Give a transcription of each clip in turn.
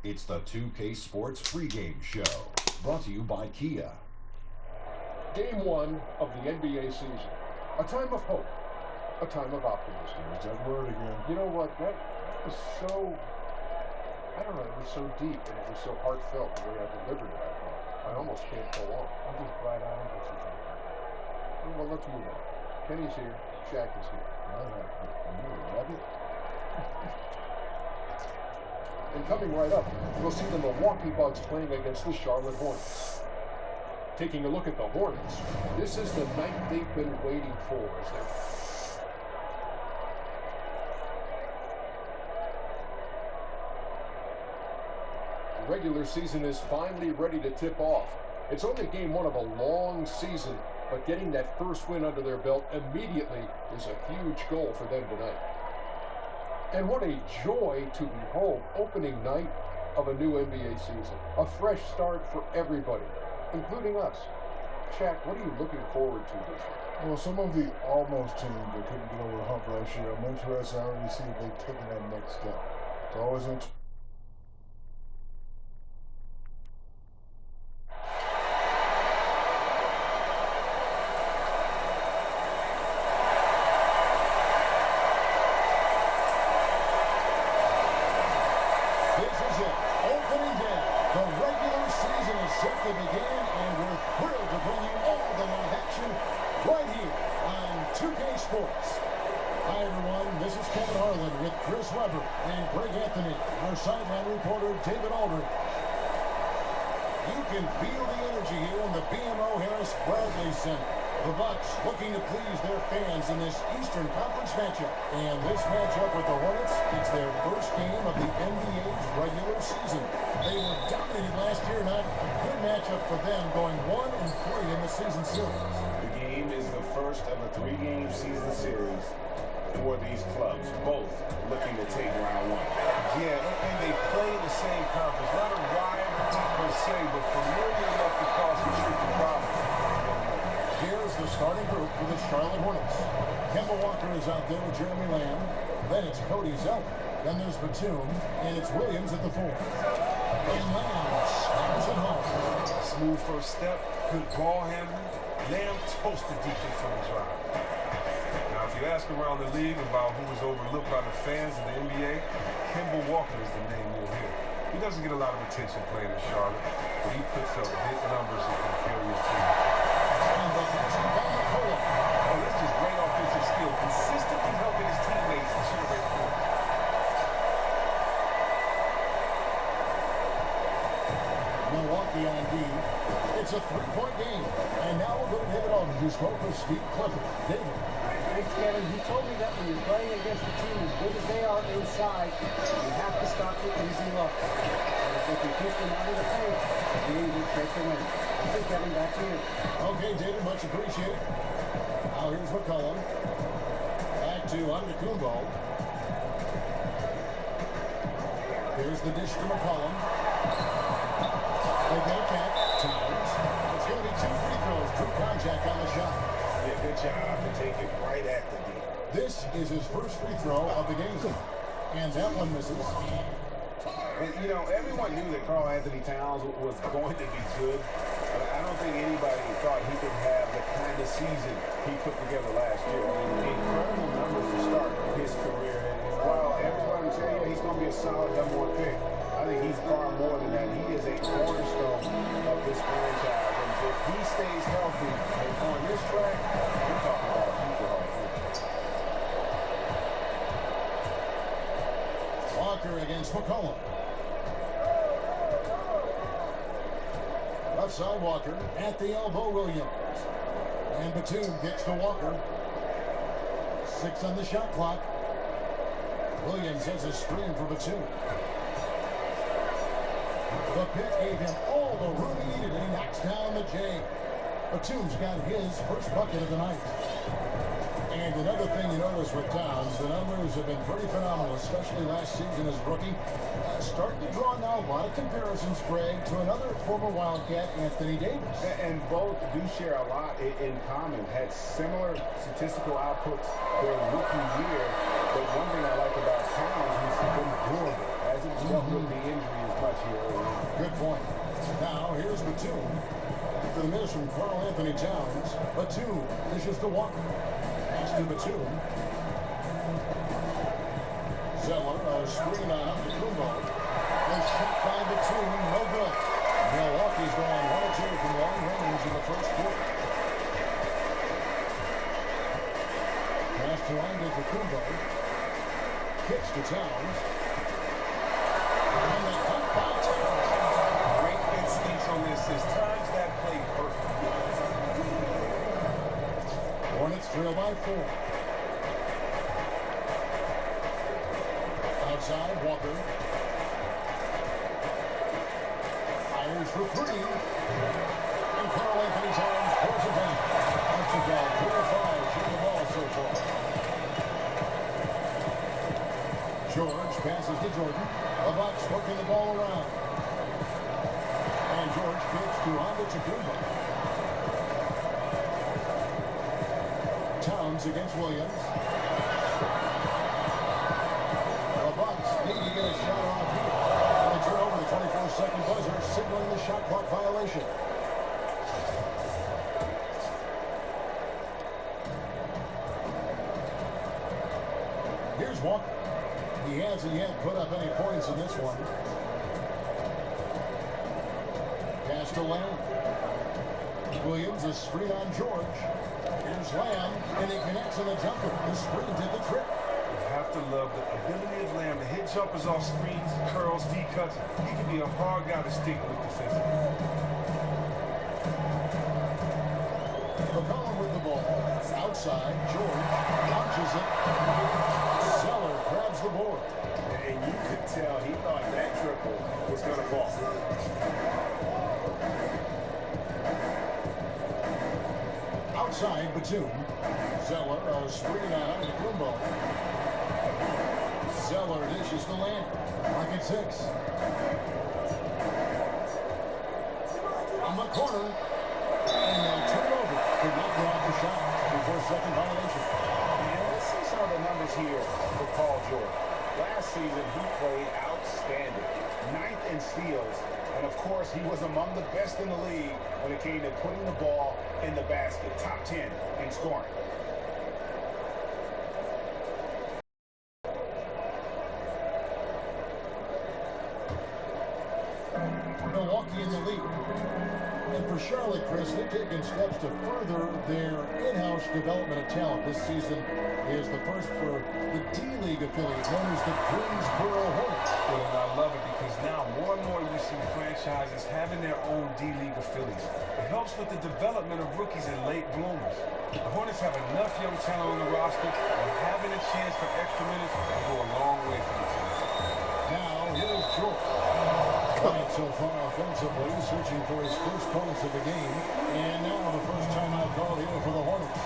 It's the 2K Sports pregame show, brought to you by Kia. Game one of the NBA season. A time of hope. A time of optimism. There's that word again. You know what? That was so, I don't know, it was so deep and it was so heartfelt the way I delivered it. I almost can't go on. I'm just glad I don't get you. Well, let's move on. Kenny's here. Shaq is here. Love it. And coming right up, we'll see the Milwaukee Bucks playing against the Charlotte Hornets. Taking a look at the Hornets, this is the night they've been waiting for. The regular season is finally ready to tip off. It's only game one of a long season, but getting that first win under their belt immediately is a huge goal for them tonight. And what a joy to behold opening night of a new NBA season. A fresh start for everybody, including us. Shaq, what are you looking forward to this year? Well, some of the almost teams that couldn't get over the hump last year, I'm interested to already see if they've taken that next step. It's always interesting. Sideline reporter David Aldridge. You can feel the energy here in the BMO Harris Bradley Center. The Bucks looking to please their fans in this Eastern Conference matchup. And this matchup with the Hornets, it's their first game of the NBA's regular season. They were dominated last year, not a good matchup for them, going 1-3 in the season series. The game is the first of a three-game season series for these clubs, both looking to take round one. Yeah, and they play in the same conference. Not a rivalry per se, but familiar enough to cause some tricky problems. Here's the starting group for the Charlotte Hornets. Kemba Walker is out there with Jeremy Lamb. Then it's Cody Zeller. Then there's Batum, and it's Williams at the 4. And Lamb snaps it home. Smooth first step, good ball handling. Lamb toasted defense on the drive. Now, if you ask around the league about who was overlooked by the fans in the NBA, Kemba Walker is the name you'll hear. He doesn't get a lot of attention playing in Charlotte, but he puts up big numbers and can carry his team. Oh, that's just great offensive skill, consistently helping his teammates generate points. Milwaukee on D. It's a three-point game. And now we'll go to David Aldridge, who spoke with Steve Clifford. David. Thanks, Kevin. He told me that when you're playing against a team as good as they are inside, you have to stop the easy look. And if they can keep them out of the paint, you're in good shape to win. I think, Kevin, back to you. Okay, David, much appreciated. Now here's McCollum. Back to Antetokounmpo. Here's the dish to McCollum. They get a tap. Towns. It's going to be 2 free throws. True contact on the shot. Yeah, good job to take it right at the D. This is his first free throw of the game. And that one misses. And, you know, everyone knew that Karl Anthony Towns was going to be good, but I don't think anybody thought he could have the kind of season he put together last year. I mean, incredible numbers to start his career. And while everyone would say, yeah, he's going to be a solid #1 pick, I think he's far more than that. He is a cornerstone of this franchise. And if he stays healthy and on this track, we're talking about a future Hall of Famer. Walker against McCollum. Left side Walker at the elbow, Williams. And Batum gets to Walker. 6 on the shot clock. Williams has a screen for Batum. The pick gave him all the room he needed, and he knocks down the J. Batum's got his first bucket of the night. And another thing you notice with Towns, the numbers have been pretty phenomenal, especially last season as rookie. Starting to draw now a lot of comparisons, Greg, to another former Wildcat, Anthony Davis. And both do share a lot in common. Had similar statistical outputs their rookie year. But one thing I like about Towns is he's been durable. Hasn't dealt with the injury as much. Batum. After the miss from Karl Anthony Towns, Batum dishes to Walker. Pass to Batum. Zeller, a screen on Antetokounmpo. A shot by Batum, no good. Milwaukee's gone 1-2 from long range in the first quarter. Pass to Antetokounmpo. Kicks to Towns. And the cut by Towns. Great instincts on this. There's times that play perfect. Hornets trail by 4. Outside, Walker. Fires for 3. And Karl Anthony Towns pulls it down. That's a ball. 4-5 shooting the ball so far. George passes to Jordan. The Bucks working the ball around. And George kicks to Antetokounmpo. Towns against Williams. The Bucks need to get a shot off here. They turn over the 24-second buzzer, signaling the shot clock violation. Here's Walker. He hasn't yet put up any points in this one. Pass to Lamb. Williams, a screen on George. Here's Lamb, and he connects on the jumper. The screen did the trick. You have to love the ability of Lamb to hit jumpers off screens, curls, deep cuts. He can be a hard guy to stick with defensively. McCollum with the ball. Outside, George launches it. Zeller grabs the board. And you could tell he thought that triple was going to fall. Outside, Batum. Zeller, a screen on Antetokounmpo. Zeller dishes to Lamb. Mark at 6. On the corner. And they'll turn over. Could not go off the shot before second violation. And let's see some of the numbers here for Paul George. Last season, he played outstanding. 9th in steals. And, of course, he was among the best in the league when it came to putting the ball in the basket. Top 10 in scoring. Milwaukee in the lead. And for Charlotte, Chris, they've taken steps to further their in-house development of talent. This season is the first for the D-League affiliate known as the Greensboro Hornets. Well, and I love it because now more and more you see franchises having their own D-League affiliates. It helps with the development of rookies and late bloomers. The Hornets have enough young talent on the roster, and having a chance for extra minutes will go a long way for the team. Now, here's George. Quiet so far offensively, searching for his first points of the game. And now the first timeout call here for the Hornets.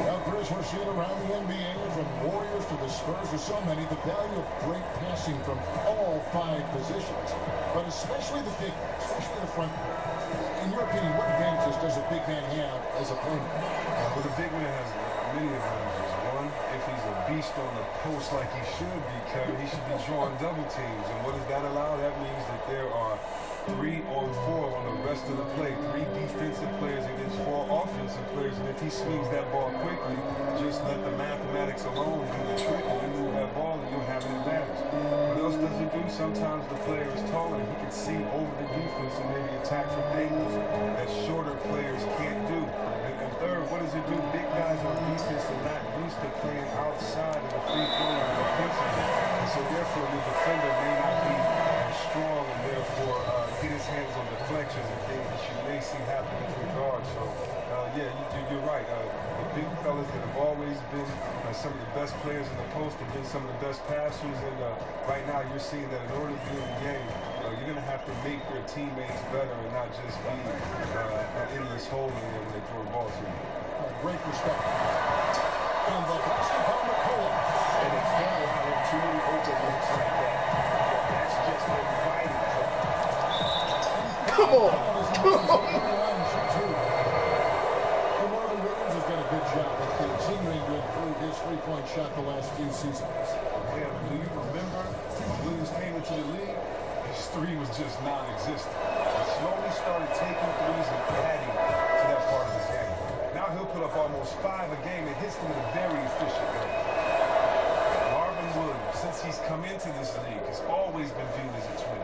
Well, Chris, we're seeing around the NBA, from Warriors to the Spurs to so many, the value of great passing from all 5 positions. But especially the big, especially the front. In your opinion, what advantages does a big man have as a playmaker? Well, the big man has many advantages. One, if he's a beast on the post like he should be, Kevin, he should be drawing double teams. And what does that allow? That means that there are 3 or 4 on the rest of the play. 3 defensive players against 4 offensive players. And if he swings that ball quickly, just let the mathematics alone do the trick. And you move that ball and you'll have an advantage. What else does it do? Sometimes the player is taller and he can see over the defense and maybe attack from angles that shorter players can't do. And third, what does it do? Big guys on defense are not used to playing outside of the free throw line defensively. And so therefore your defender may not be as strong and therefore get his hands on deflections and things that you may see happen in regard. So yeah, you're right. The big fellas that have always been some of the best players in the post have been some of the best passers. And right now you're seeing that in order to win the game, you're going to have to make your teammates better and not just be an endless hole in there when they throw the ball to you. Great respect. And the basketball McCollum. And they can't allow him too many open looks like that. That's just inviting trouble. Come on. Williams has done a good job of continuing to improve his three-point shot the last few seasons. Yeah, but do you remember when Williams came into the league? His three was just non-existent. He slowly started taking threes and adding to that part of his game. Now he'll put up almost 5 a game and hits them in a very efficient way. Marvin Williams, since he's come into this league, has always been viewed as a twin.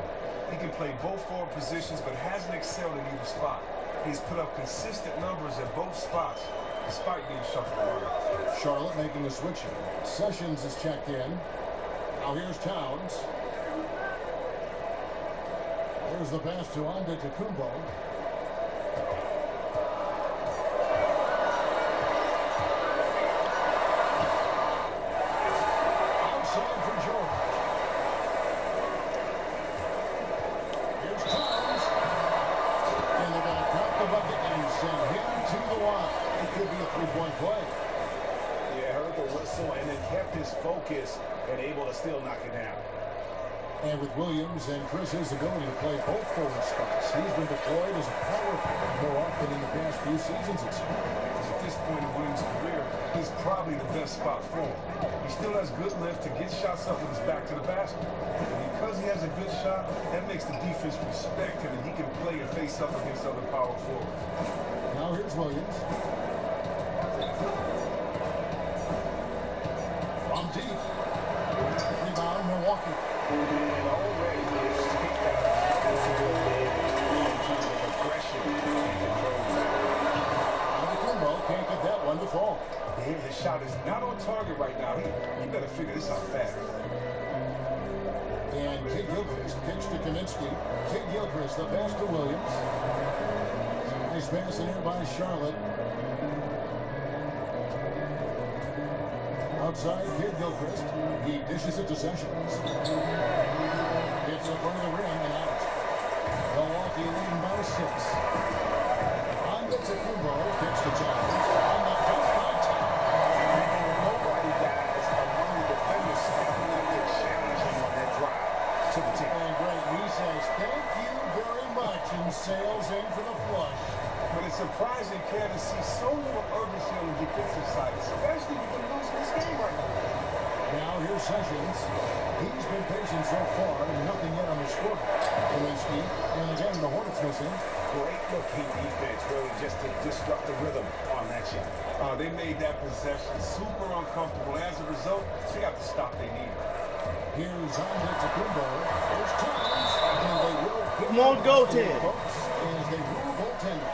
He can play both forward positions, but hasn't excelled in either spot. He's put up consistent numbers at both spots, despite being shuffled around. Charlotte making a switch here. Sessions is checked in. Now here's Towns. There's the pass to Antetokounmpo. Outside for George. Here's Towns. And they're going to count the bucket and send him to the line. It could be a three-point play. Yeah, heard the whistle and then kept his focus and able to still knock it down. And with Williams and Chris's ability to play both forward spots, he's been deployed as a power forward more often in the past few seasons, it seems. At this point in Williams' career, he's probably the best spot for him. He still has good lift to get shots up with his back to the basket. And because he has a good shot, that makes the defense respect him, and he can play and face up against other power forwards. Now here's Williams. From deep. Rebound, Milwaukee. And already his takedown aggression and control. Antetokounmpo can't get that one to fall. His shot is not on target right now. He better figure this out fast. And Kid Gilchrist pitch to Kaminsky. Kid Gilchrist, the pass to Williams. Nice pass in here by Charlotte. Outside, Kid Gilchrist. He dishes it to Sessions. It's in front of the rim and out. Milwaukee leading by 6. Antetokounmpo pitch to Towns. On the pitch by Towns. Nobody dies among the defenders stepping up to challenge him on that drive to the tip. And Greg, he says, thank you very much, and sails in for the flush. But it's surprising, Kev, to see so little urgency on the defensive side, especially with them losing this game right now. Now here's Sessions. He's been patient so far, and nothing yet on the score. Kaminsky, and again, the Hornets missing. Great looking defense, really, just to disrupt the rhythm on that shot. They made that possession super uncomfortable. As a result, they got the stop they needed. Here's Antetokounmpo. There's Towns, and they will hit Come on, go, Ted. folks, as they rule goaltender.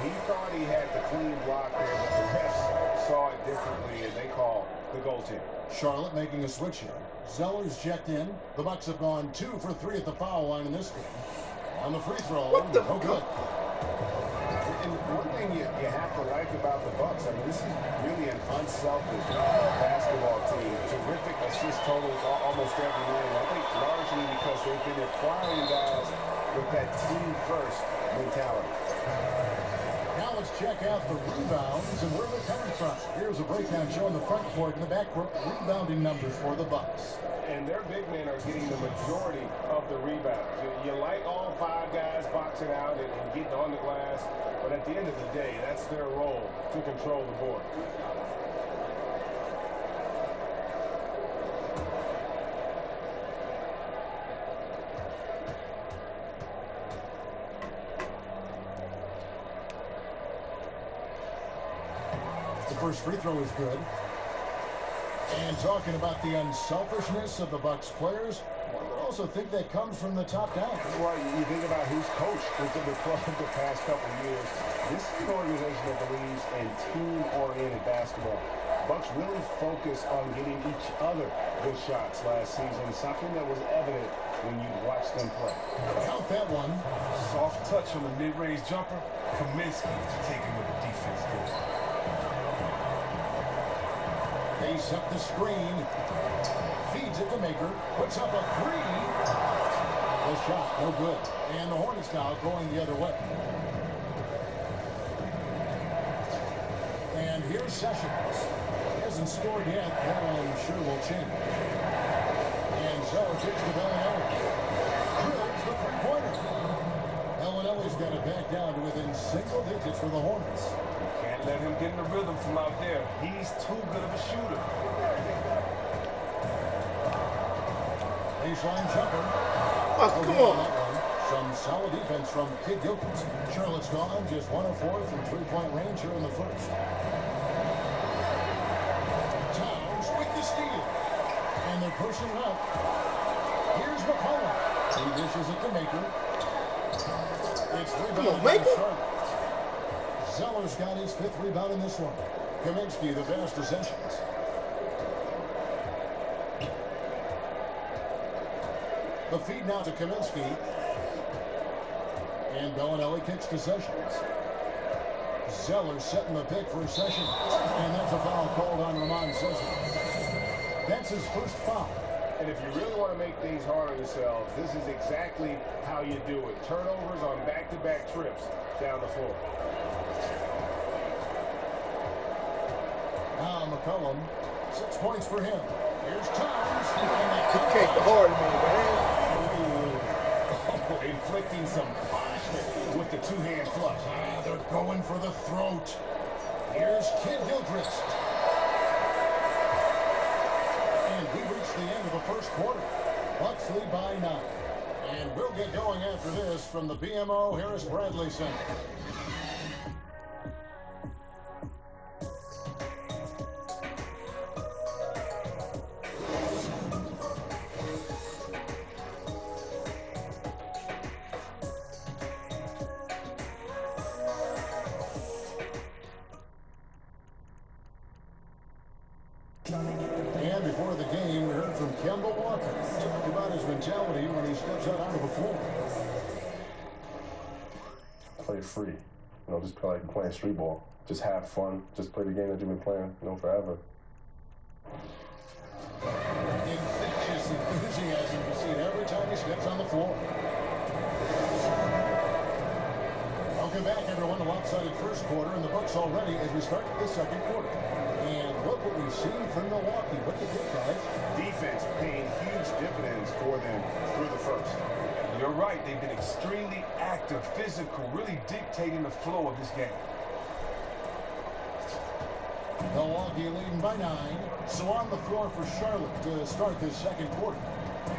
He thought he had the clean block there, but the refs saw it differently, and they called the goaltender. Charlotte making a switch here. Zeller's checked in. The Bucks have gone 2 for 3 at the foul line in this game. On the free throw, no good. And one thing you have to like about the Bucks, I mean, this is really an unselfish basketball team. Terrific assist totals almost every night. I think largely because they've been acquiring guys with that team-first mentality. Now let's check out the rebounds and where they're coming from. Here's a breakdown showing the front court and the back court rebounding numbers for the Bucks. And their big men are getting the majority of the rebounds. You like all 5 guys boxing out and getting on the glass, but at the end of the day, that's their role to control the board. The first free throw is good. And talking about the unselfishness of the Bucks players, one would also think that comes from the top down. Well, you think about who's coached within the club the past couple of years. This is an organization that believes in team-oriented basketball. Bucks really focus on getting each other good shots last season, something that was evident when you watched them play. Count that one. Soft touch on the mid-range jumper. Kaminsky taking what the defense did. Face up the screen. Feeds it to Maker. Puts up a 3. The shot, no good. And the Hornets now going the other way. And here's Sessions. He hasn't scored yet. That I'm sure will change. And so takes to Bellinelli. Drills the three-pointer. Bellinelli's got it back down to within single digits for the Hornets. Can't let him get in the rhythm from out there. He's too good of a shooter. Baseline jumper. Oh, come on. Some solid defense from Kid Gilchrist. Charlotte's gone just 1 of 4 from three-point range here in the first. Towns with the steal. And they're pushing it up. Here's McCollum. He dishes it to Maker. It's rebounded by Charlotte. Zeller's got his 5th rebound in this one. Kaminsky, the best possessions. The feed now to Kaminsky. And Bellinelli kicks to Sessions. Zeller setting the pick for Sessions. And that's a foul called on Ramon Sessions. That's his first foul. And if you really want to make things hard on yourselves, this is exactly how you do it. Turnovers on back-to-back trips down the floor. Now McCollum, 6 points for him. Here's Towns. He came hard, man. Inflicting some punishment with the two-hand flush. They're going for the throat. Here's Kid Gilchrist. And we reach the end of the first quarter. Bucks lead by 9. And we'll get going after this from the BMO Harris Bradley Center. And before the game, we heard from Kemba Walker. Talked about his mentality when he steps out onto the floor. Play free. Just play like you're playing street ball. Just have fun. Just play the game that you've been playing, forever. Infectious enthusiasm you see it every time he steps on the floor. Welcome back, everyone, to lopsided first quarter, and the Bucks already as we start the second quarter. And look what we've seen from Milwaukee. What do you think, guys? Defense paying huge dividends for them through the first. You're right. They've been extremely active, physical, really dictating the flow of this game. Milwaukee leading by 9. So on the floor for Charlotte to start this second quarter.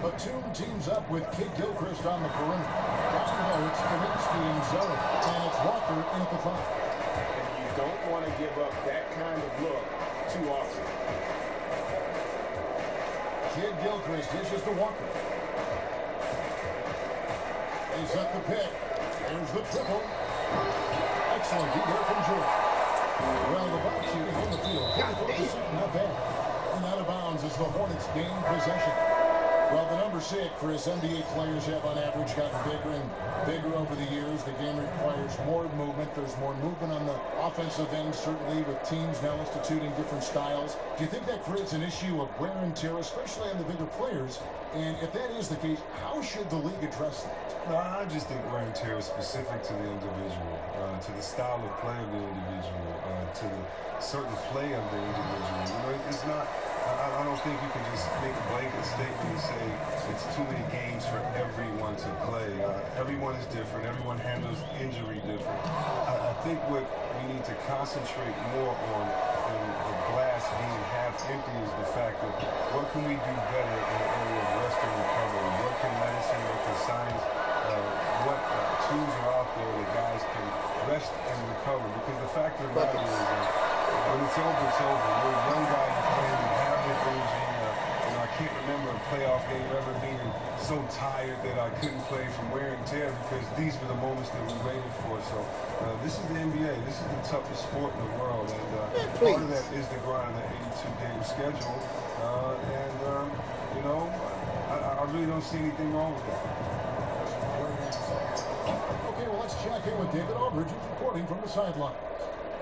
Batum teams up with Kid Gilchrist on the perimeter. Down low, it's Kaminsky and Zeller. And it's Walker in at the 5. And you don't want to give up that kind of look too often. Kid Gilchrist dishes to Walker. They set the pick. There's the triple. Excellent deep hit from Jordan. Well, the Bucks shooting in the field. 54%, not bad. And out of bounds as the Hornets gain possession. Well, the number 6 for his NBA players have on average gotten bigger and bigger over the years. The game requires more movement. There's more movement on the offensive end, certainly, with teams now instituting different styles. Do you think that creates an issue of wear and tear, especially on the bigger players? And if that is the case, how should the league address that? No, I just think wear and tear is specific to the individual, to the style of play of the individual, to the certain play of the individual. It's not. I don't think you can just make a blanket statement and say it's too many games for everyone to play. Everyone is different. Everyone handles injury different. I think what we need to concentrate more on than the glass being half empty is the fact that what can we do better in the area of rest and recovery? What can medicine, what can science, what tools are out there that guys can rest and recover? Because the fact of the matter is when it's over, it's over. You're a young guy, you're playing, you have your energy. I can't remember a playoff game ever being so tired that I couldn't play from wear and tear because these were the moments that we waited for. So this is the NBA. This is the toughest sport in the world. And part of that is the grind of the 82-game schedule. I really don't see anything wrong with that. Okay, well, let's check in with David Aldridge, who's reporting from the sideline.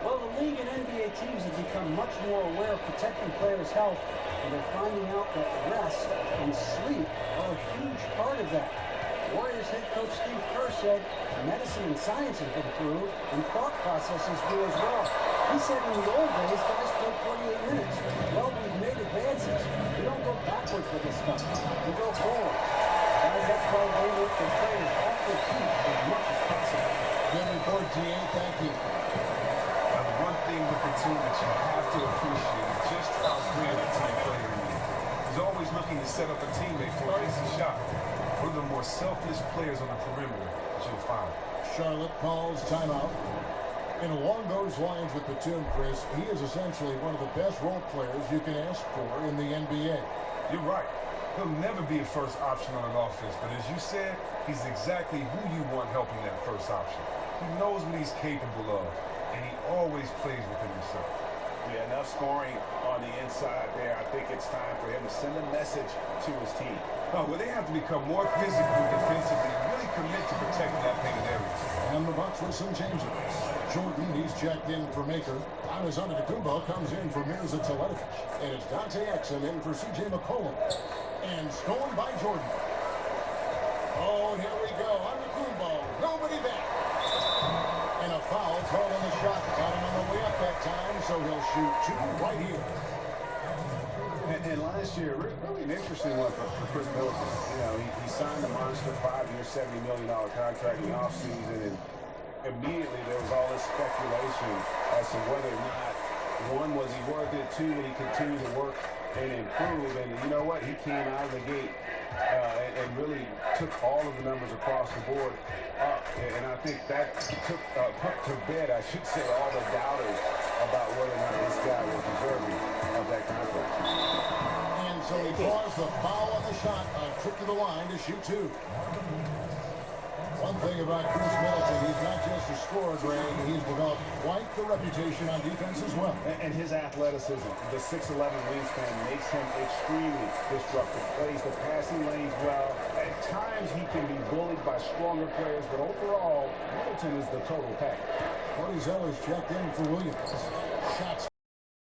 Well, the league and NBA teams have become much more aware of protecting players' health, and they're finding out that rest and sleep are a huge part of that. Warriors head coach Steve Kerr said medicine and science have improved, and thought processes do as well. He said in the old days, guys played 48 minutes. Well, we've made advances. We don't go backwards with this stuff. We go forward. Guys, that's why they work their players off their feet as much as possible. Good report, T.A. Thank you. One thing with the team that you have to appreciate is just how great a team player he is. He's always looking looking to set up a teammate for an easy shot. One of the more selfless players on the perimeter that you'll find. Charlotte calls timeout. And along those lines with Batum, Chris, he is essentially one of the best role players you can ask for in the NBA. You're right. He'll never be a first option on an offense, but as you said, he's exactly who you want helping that first option. He knows what he's capable of, and he always plays within himself. Yeah, enough scoring on the inside there. I think it's time for him to send a message to his team. Oh, well, they have to become more physical defensively, really commit to protecting that painted area. And the Bucks with some changes. Jordan, he's checked in for Maker. Giannis Antetokounmpo comes in for Mirza Teletovic. And it's Dante Exum in for C.J. McCollum. And stolen by Jordan. Oh, here we go. Antetokounmpo. Nobody back. And a foul call on the shot. Got him on the way up that time, so he'll shoot two right here. And last year, really an interesting one for Chris Middleton. You know, he signed the monster 5-year, $70 million contract in the offseason, and immediately there was all this speculation as to whether or not, one, was he worth it, two, that he continued to work and improve. And you know what? He came out of the gate and really took all of the numbers across the board up. And I think that put to bed, I should say, all the doubters about whether or not this guy was deserving of that contract. And so he draws the foul on the shot, a trip to the line to shoot two. One thing about Chris Middleton, he's not just a scorer, Greg. He's developed quite the reputation on defense as well. And his athleticism, the 6'11 wingspan, makes him extremely disruptive. Plays the passing lanes well. At times, he can be bullied by stronger players, but overall, Middleton is the total package. Cody Zeller's checked in for Williams. Shots.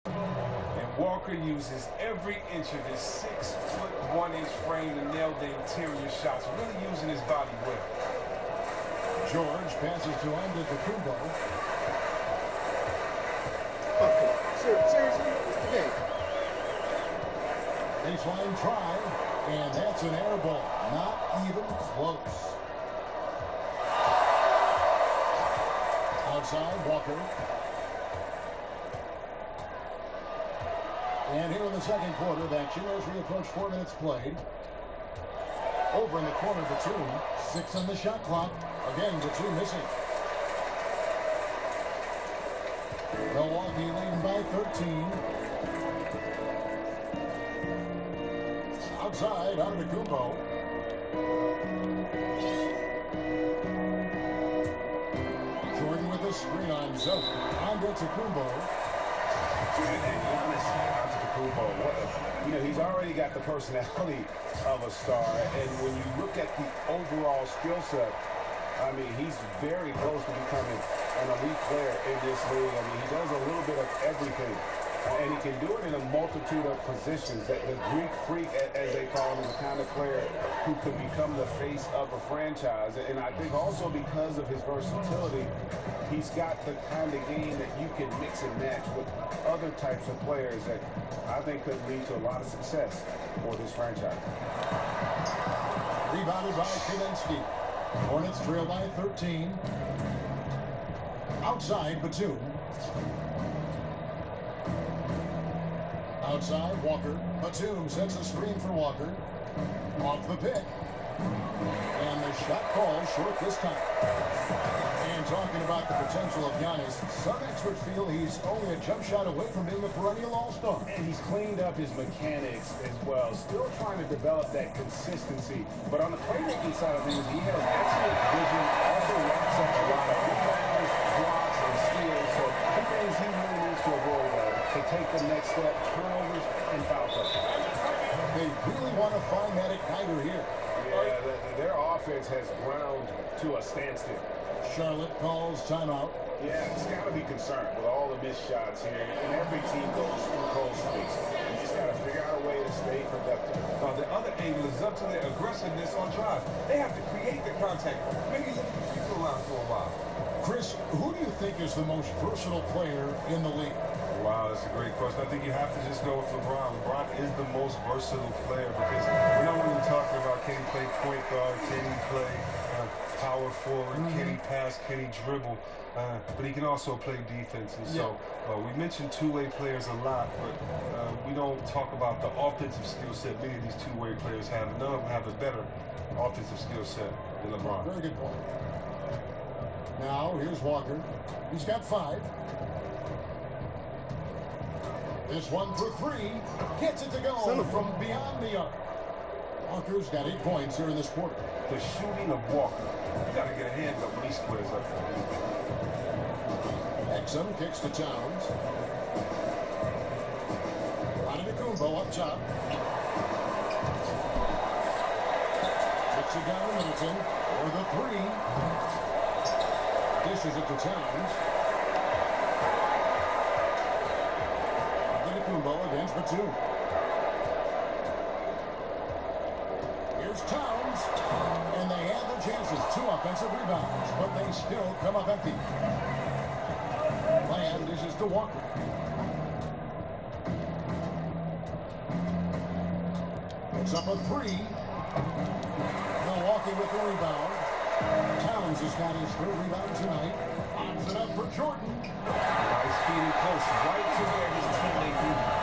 And Walker uses every inch of his 6'1" frame to nail the interior shots, really using his body well. George passes to Antetokounmpo. Seriously? Okay. Baseline try, and that's an air ball. Not even close. Outside, Walker. And here in the second quarter of action, as we approach 4 minutes played. Over in the corner, Batum. 6 on the shot clock. Again, Batum missing. Milwaukee leading by 13. Outside, Antetokounmpo. Jordan with the screen on Zoe. Antetokounmpo. And Giannis Antetokounmpo, you know, he's already got the personality of a star, and when you look at the overall skill set, I mean, he's very close to becoming an elite player in this league. I mean, he does a little bit of everything, and he can do it in a multitude of positions. That the Greek freak, as they call him, is the kind of player who could become the face of a franchise. And I think also because of his versatility, he's got the kind of game that you can mix and match with other types of players that I think could lead to a lot of success for this franchise. Rebounded by Kaminsky. Hornets trail by 13. Outside, Batum. Outside, Walker. Batum sets a screen for Walker. Off the pick. And the shot called short this time. And talking about the potential of Giannis, some experts feel he's only a jump shot away from being a perennial all-star. And he's cleaned up his mechanics as well. Still trying to develop that consistency. But on the playmaking side of things, he has excellent vision. Also racks up a lot of rebounds, blocks, and steals. So two things he really needs to avoid to take the next step: turnovers and foul trouble. They really want to find that igniter here. Yeah, their offense has ground to a standstill. Charlotte calls timeout. Yeah, it's got to be concerned with all the missed shots here. And every team goes through cold streaks. You just got to figure out a way to stay productive. The other angle is up to their aggressiveness on drive. They have to create the contact. Maybe let the free throw line for a while. Chris, who do you think is the most versatile player in the league? Wow, that's a great question. I think you have to just go with LeBron. LeBron is the most versatile player because we're not only talking about can he play point guard, can he play power forward. Can he pass? Can he dribble? But he can also play defense. And so we mentioned two-way players a lot, but we don't talk about the offensive skill set many of these two-way players have. None of them have a better offensive skill set than LeBron. Very good point. Now, here's Walker. He's got 5. This one for 3. Gets it to go from beyond the arc. Walker's got 8 points here in this quarter. The shooting of Walker, you got to get a hands up when he squares up. Exum kicks to Towns. Antetokounmpo up top. Kicks it down to Middleton for the 3. Dishes it to Towns. Antetokounmpo against the 2. Here's Towns, and they had their chances. 2 offensive rebounds, but they still come up empty. Lamb dishes to Walker. It's up a 3. Milwaukee with the rebound. Towns has got his 3rd rebound tonight. Lobs it up for Jordan. He's feeding close right to where his teammate needed.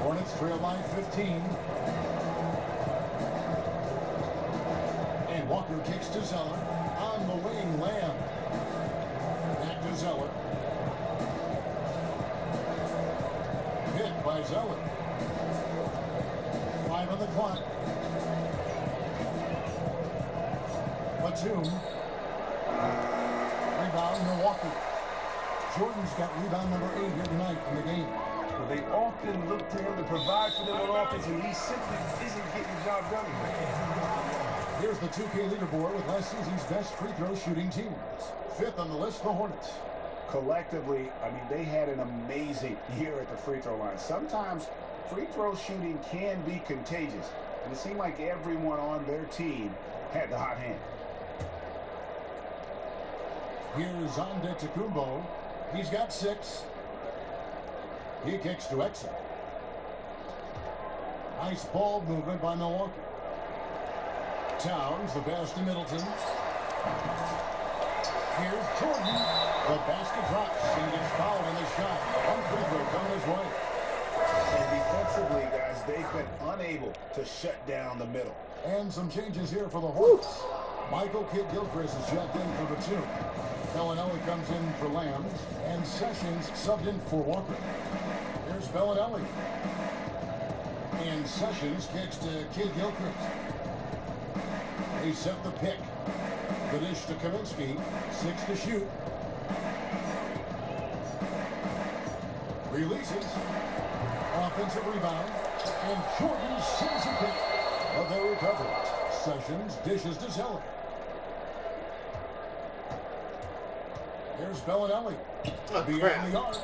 Hornets trail by 15. And Walker kicks to Zeller. On the wing, Lamb. Back to Zeller. Hit by Zeller. 5 on the clock. Batum. Rebound, Milwaukee. Jordan's got rebound number 8 here tonight in the game. Well, they often look to him to provide for them on offense, and he simply isn't getting the job done. Here's the 2K leaderboard with last season's best free throw shooting teams. 5th on the list, the Hornets. Collectively, I mean, they had an amazing year at the free throw line. Sometimes free throw shooting can be contagious, and it seemed like everyone on their team had the hot hand. Here's Antetokounmpo. He's got 6. He kicks to Exum. Nice ball movement by Milwaukee. Towns, the pass to Middleton. Here's Jordan. The basket drops and gets fouled in the shot. One free throw coming his way. And defensively, guys, they've been unable to shut down the middle. And some changes here for the Hornets. Michael Kidd-Gilchrist is checked in for the 2. Bellinelli comes in for Lamb. And Sessions subbed in for Walker. Here's Bellinelli. And Sessions kicks to Kidd-Gilchrist. They set the pick. The dish to Kaminsky. 6 to shoot. Releases. Offensive rebound. And Jordan sees a pick. But they recover it. Sessions dishes to Zeller. Here's Bellinelli. Beyond the arc.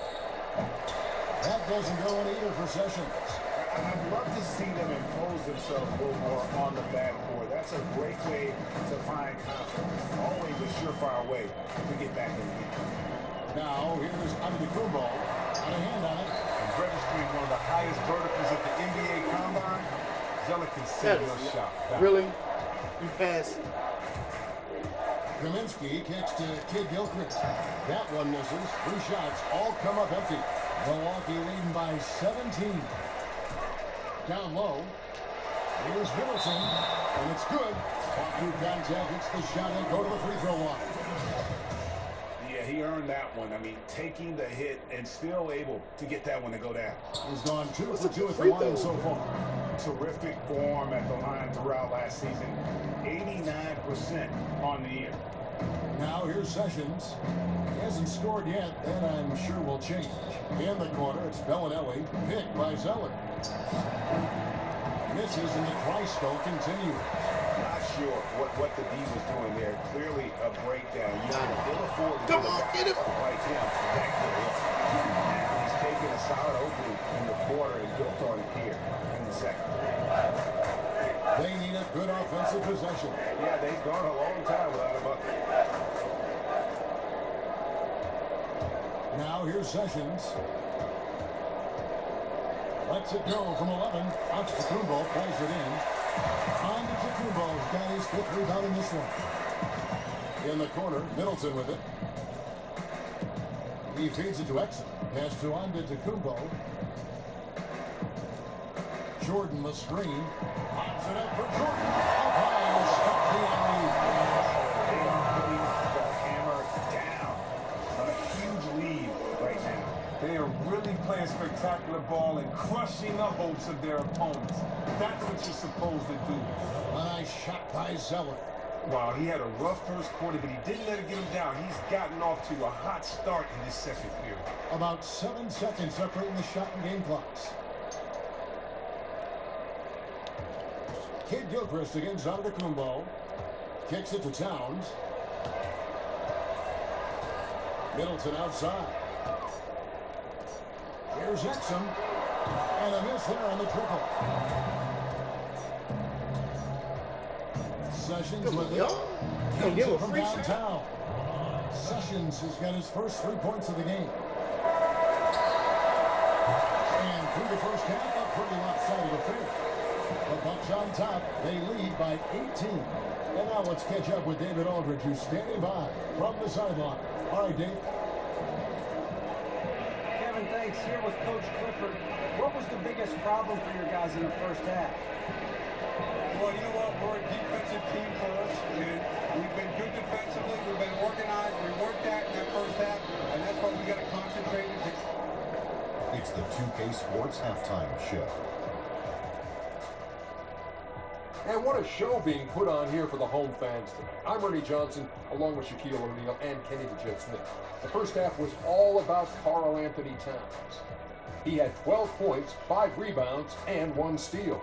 That doesn't go in either for Sessions. I'd love to see them impose themselves a little more on the backboard. That's a great way to find confidence. Always a surefire way to get back in the game. Now, here's Antetokounmpo. Got a hand on it. And registering one of the highest verticals at the NBA Combine, Zeller can send your shot back. Really? You pass. Kaminsky kicks to Kidd-Gilchrist. That one misses. 3 shots all come up empty. Milwaukee leading by 17. Down low. Here's Middleton. And it's good. Pop through contact. It's the shot and go to the free throw line. Yeah, he earned that one. I mean, taking the hit and still able to get that one to go down. He's gone 2 for 2 at the line so far. Terrific form at the line throughout last season. 89% on the year. Now here's Sessions. He hasn't scored yet. That I'm sure will change. In the corner, it's Bellinelli. Picked by Zeller. Misses and the try spell continues. Not sure what the D was doing there. Clearly a breakdown. You can ill afford to Come on, get him. like him. That good look. Now he's taking a solid opening in the quarter and built on it here in the second. They need a good offensive possession. Yeah, they've gone a long time without a bucket. Now here's Sessions. Lets it go from 11. Out to Kumbo, pulls it in. On to Kumbo. Got his 5th rebound in this one. In the corner, Middleton with it. He feeds it to Exum. Pass to Anda to Kumbo. Jordan the screen. Pops it up for Jordan. Up high and stuck the alley. Got hammered down on a huge lead right now. They are really playing spectacular ball and crushing the hopes of their opponents. That's what you're supposed to do. A nice shot by Zeller. Wow, he had a rough first quarter, but he didn't let it get him down. He's gotten off to a hot start in this second period. About 7 seconds separating the shot and game clocks. Kid Gilchrist against Antetokounmpo. Kicks it to Towns. Middleton outside. Here's Exum. And a miss there on the triple. Sessions with it. Kicks it from downtown. Sessions has got his first 3 points of the game. And through the first half, a pretty lopsided affair. The Bucks on top. They lead by 18. And now let's catch up with David Aldridge, who's standing by from the sideline. All right, Dave. Kevin, thanks. Here with Coach Clifford. What was the biggest problem for your guys in the first half? Well, you know what? We're a defensive team first, and we've been good defensively. We've been organized. We worked that in that first half, and that's what we got to concentrate on. It's the 2K Sports Halftime Show. And what a show being put on here for the home fans tonight. I'm Ernie Johnson, along with Shaquille O'Neal and Kenny the Jet Smith. The first half was all about Karl Anthony Towns. He had 12 points, 5 rebounds, and 1 steal.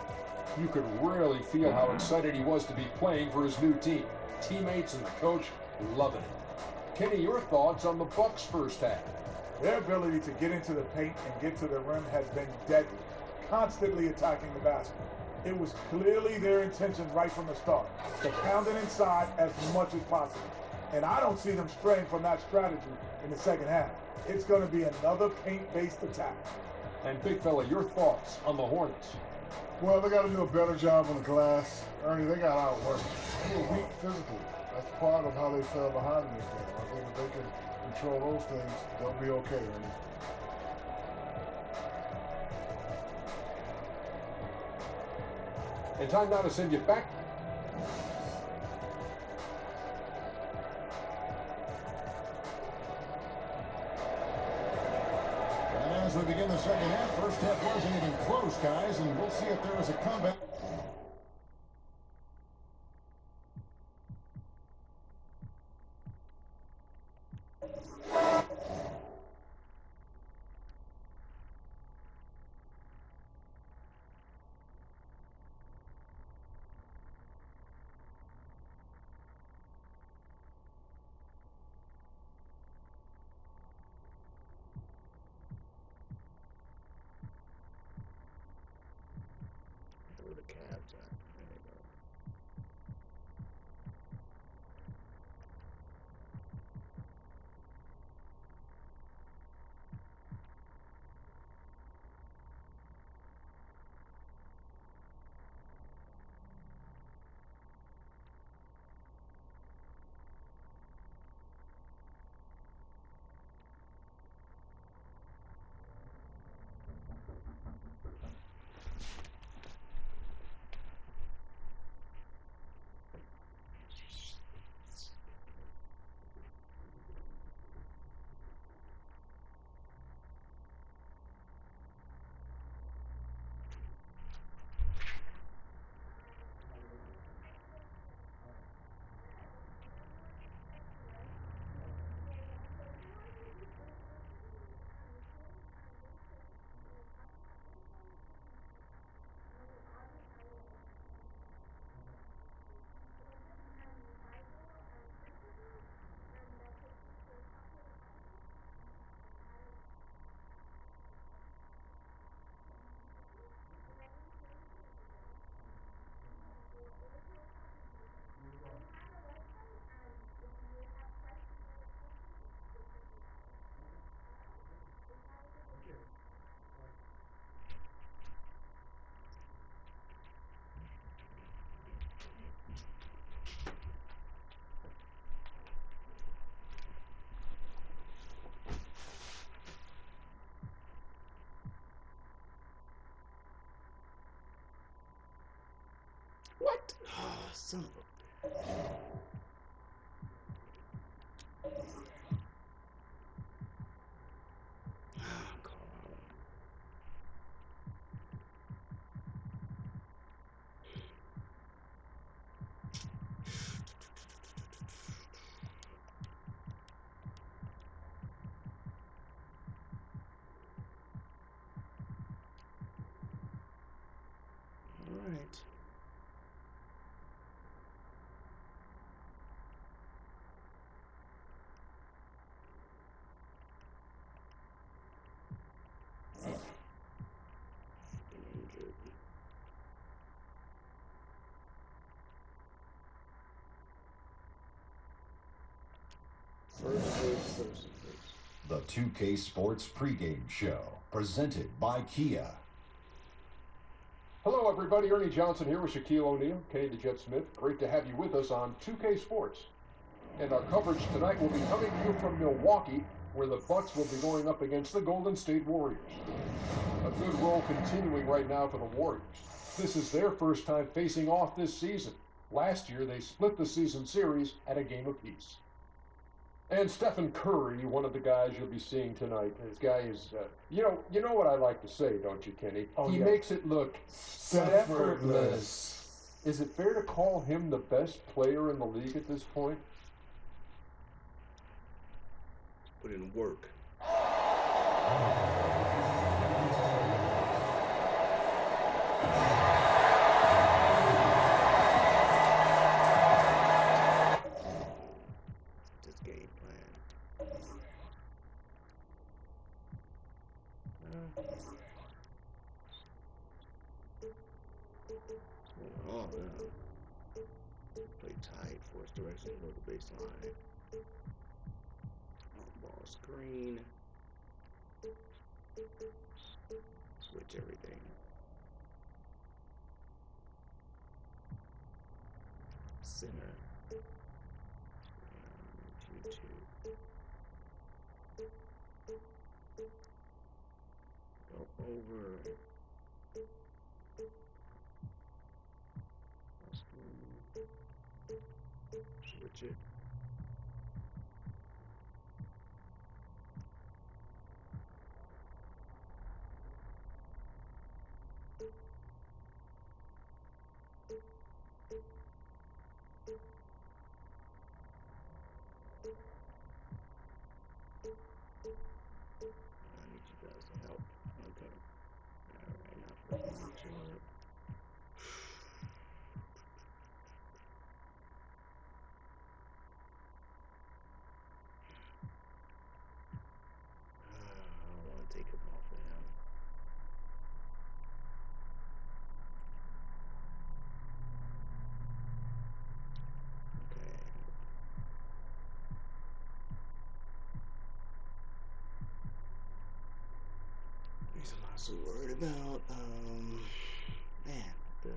You could really feel how excited he was to be playing for his new team. Teammates and the coach loving it. Kenny, your thoughts on the Bucks' first half? Their ability to get into the paint and get to the rim has been deadly, constantly attacking the basket. It was clearly their intention right from the start to pound it inside as much as possible. And I don't see them straying from that strategy in the second half. It's going to be another paint-based attack. And big fella, your thoughts on the Hornets? Well, they got to do a better job on the glass. Ernie, they got outworked. They were weak physically. That's part of how they fell behind in this game. I think if they can control those things, they'll be okay, Ernie. And time now to send you back. And as we begin the second half, first half wasn't even close, guys, and we'll see if there is a comeback. Son of a... Alright. The 2K Sports pregame show, presented by Kia. Hello, everybody. Ernie Johnson here with Shaquille O'Neal, Kenny the Jet Smith. Great to have you with us on 2K Sports. And our coverage tonight will be coming to you from Milwaukee, where the Bucks will be going up against the Golden State Warriors. A good roll continuing right now for the Warriors. This is their first time facing off this season. Last year, they split the season series at a game apiece. And Stephen Curry, one of the guys you'll be seeing tonight. This guy is, you know what I like to say, don't you, Kenny? Oh, he yeah. makes it look effortless. Is it fair to call him the best player in the league at this point? Put in work. This game plan. Oh, yeah. Play tight, force direction, go to the baseline. Ball screen. Switch everything. Center. G2. Go over. Switch it. I need you guys to help. Okay. Alright, now for the matchup. I don't want to take him off of him. Okay. He's not so worried about, man, the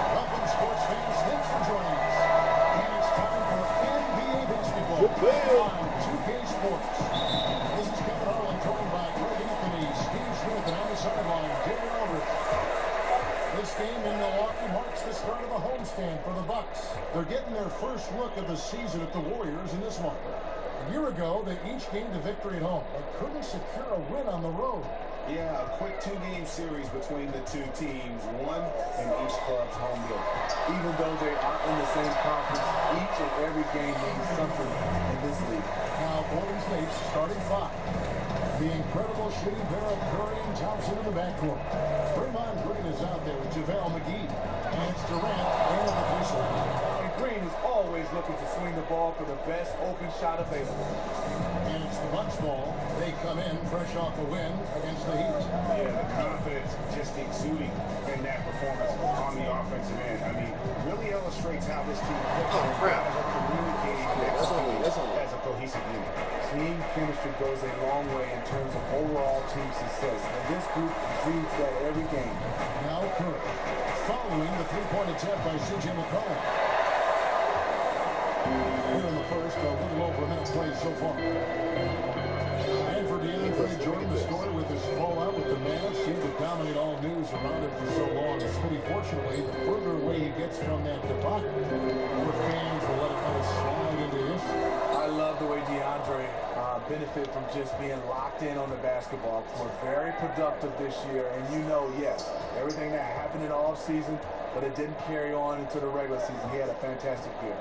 Welcome, sports fans. Thanks for joining us. And it's time for NBA basketball on 2K Sports. This is Kevin Harlan, joined by Greg Anthony, Steve Smith, and on the sideline, David Aldridge. This game in Milwaukee marks the start of the homestand for the Bucks. They're getting their first look of the season at the Warriors in this one. A year ago, they each gained a victory at home, but couldn't secure a win on the road. Yeah, a quick two-game series between the two teams, one in each club's home field. Even though they aren't in the same conference, each and every game means something in this league. Now, Golden State's starting five. The incredible shooting pair of Curry and Thompson in the backcourt. Draymond Green is out there with JaVale McGee. And it's Durant and the three-slot. Green is always looking to swing the ball for the best open shot available. And it's the Bucks ball. They come in fresh off a win against the Heat. Yeah, the confidence just exuding in that performance on the offensive end. I mean, really illustrates how this team plays. Oh, crap. Communicating and That's on me. executing as a cohesive unit. Team chemistry goes a long way in terms of overall team success, and this group exudes that every game. Now Curry, following the three-point attempt by C.J. McCollum. Here in the first, a little over a minute played so far. And for DeAndre Jordan, the scorer with his fallout with the Mavs seemed to dominate all news around him for so long. And Smitty, fortunately, the further away he gets from that debacle, more fans will let it kind of slide into history. I love the way DeAndre benefit from just being locked in on the basketball court. Very productive this year, and you know, yes, everything that happened in all season, but it didn't carry on into the regular season. He had a fantastic year.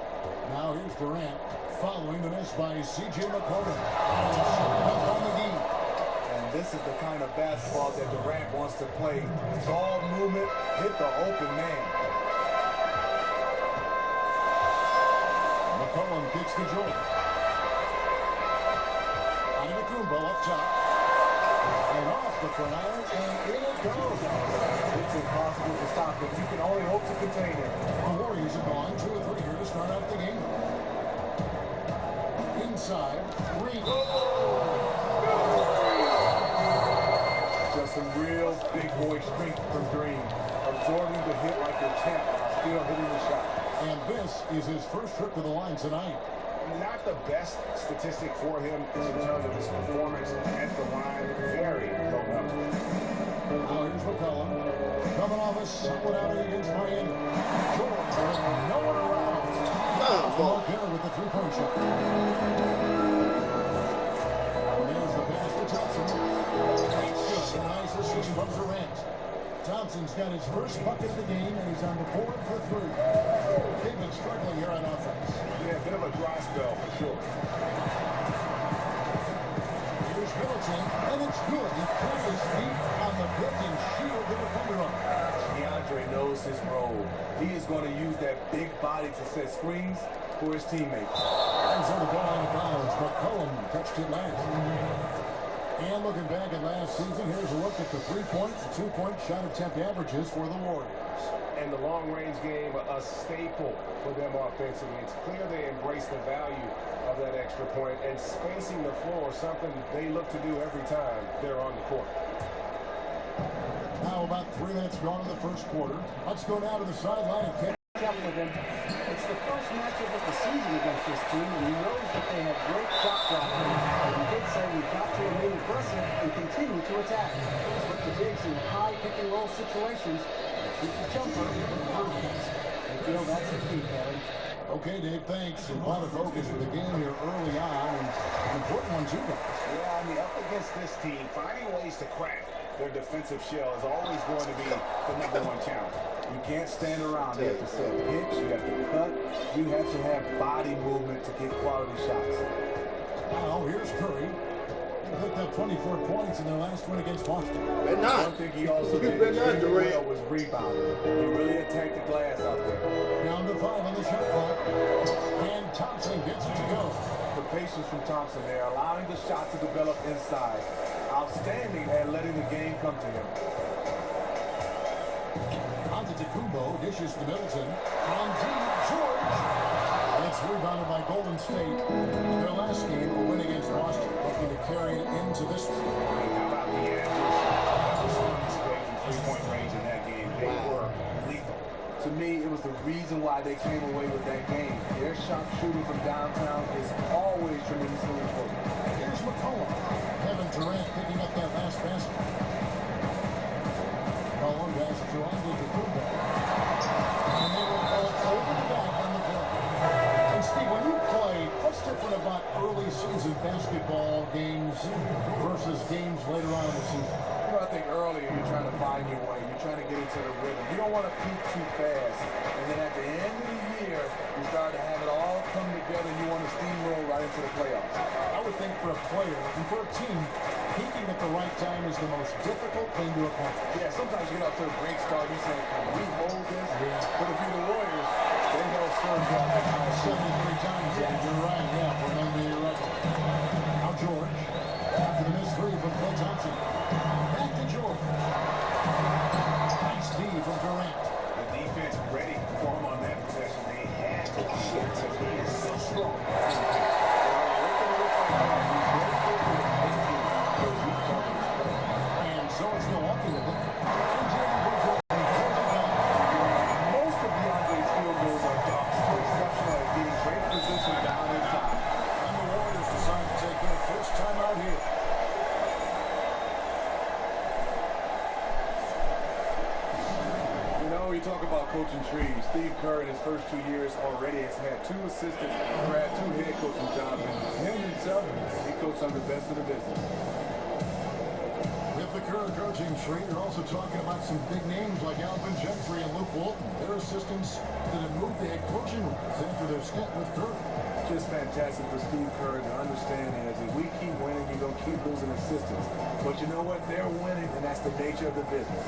Now here's Durant, following the miss by C.J. McCollum. On the D. And this is the kind of basketball that Durant wants to play. Ball movement, hit the open man. McCollum kicks to Jordan. Up top. And off the front iron, and in it goes. It's impossible to stop it. You can only hope to contain it. The Warriors have gone 2 or 3 here to start out the game. Inside, Green. Just some real big boy strength from Green. Absorbing the hit like a champ, still hitting the shot. And this is his first trip to the line tonight. Not the best statistic for him in terms of his performance at the line. Very low number. Now here's McCollum. Coming off a somewhat outing against Miami. George with no one around. Ball there with the three-point shot. And there's the pass to Thompson. Just a nice assist from Durant. Thompson's got his first bucket of the game, and he's on the board for 3. They've been struggling here on offense. Yeah, a bit of a dry spell for sure. Here's Middleton, and it's good. He put his feet on the pick and shield the defender up. DeAndre knows his role. He is going to use that big body to set screens for his teammates. He's on the ball out of bounds. McCollum touched it last. And looking back at last season, here's a look at the 3-point and 2-point shot attempt averages for the Warriors. And the long-range game, a staple for them offensively. It's clear they embrace the value of that extra point, and spacing the floor, something they look to do every time they're on the court. Now about 3 minutes gone in the first quarter. Let's go down to the sideline and catch up with him. It's the first matchup of the season against this team, and he knows that they have great shot blocking. But he did say we've got to remain aggressive and continue to attack. Put the bigs in high pick-and-roll situations and shoot the jumper with confidence. I feel that's the key, Kevin. Okay, Dave, thanks. A lot of focus for the game here early on, and an important one too, guys. Yeah, I mean, up against this team, finding ways to crack their defensive shell is always going to be the #1 challenge. You can't stand around. You have to set pitch, you have to cut, you have to have body movement to get quality shots. Now, here's Curry. He picked up 24 points in their last win against Boston. But not. One thing he also did well was rebounding. He really attacked the glass out there. Down to 5 on the shot clock. And Thompson gets it to go. The patience from Thompson there, allowing the shot to develop inside. Outstanding at letting the game come to him. Antetokounmpo dishes to Middleton. On deep, George. And it's rebounded by Golden State. Their last game, a win against Boston, looking to carry it into this one. How about the average? Three-point range in that game. They were lethal. To me, it was the reason why they came away with that game. Their shot shooting from downtown is always tremendously important. Here's McCollum. Kevin Durant picking up that last basket. McCollum pass to Antetokounmpo. And they will fall over the back on the play. And Steve, when you play, what's different about early season basketball games versus games later on in the season? You know, I think earlier you're trying to find your way. You're trying to get into the rhythm. You don't want to peak too fast. And then at the end of the year, you start to have it all come together and you want to steamroll right into the playoffs. I would think for a player and for a team, peaking at the right time is the most difficult thing to accomplish. Yeah, sometimes you get off to a great start. You say, can we hold this? Yeah. But if you're the Warriors, they held served off that high 73 times. Yeah, you're right. Yeah, for an NBA record. Now George, after the missed three from Clay Thompson. Back to George. Nice D from Durant. The defense ready to perform on that possession. They had to shit. He is so strong. And so it's Milwaukee with it. Most of DeAndre's field goals are dunks. They're exceptional at getting great position down inside. And the Warriors decide to take their first time out here. You know, you talk about coaching trees. Steve Kerr in his first 2 years already has had 2 assistants, grabbed 2 head coaching jobs, and him himself, he coached under the best of the business. With the Kerr coaching tree, you're also talking about some big names like Alvin Gentry and Luke Walton. They're assistants that have moved the head coaching roles after their stint with Kerr. Just fantastic for Steve Kerr to understand that as we keep winning, you're going to keep losing assistants. But you know what? They're winning, and that's the nature of the business.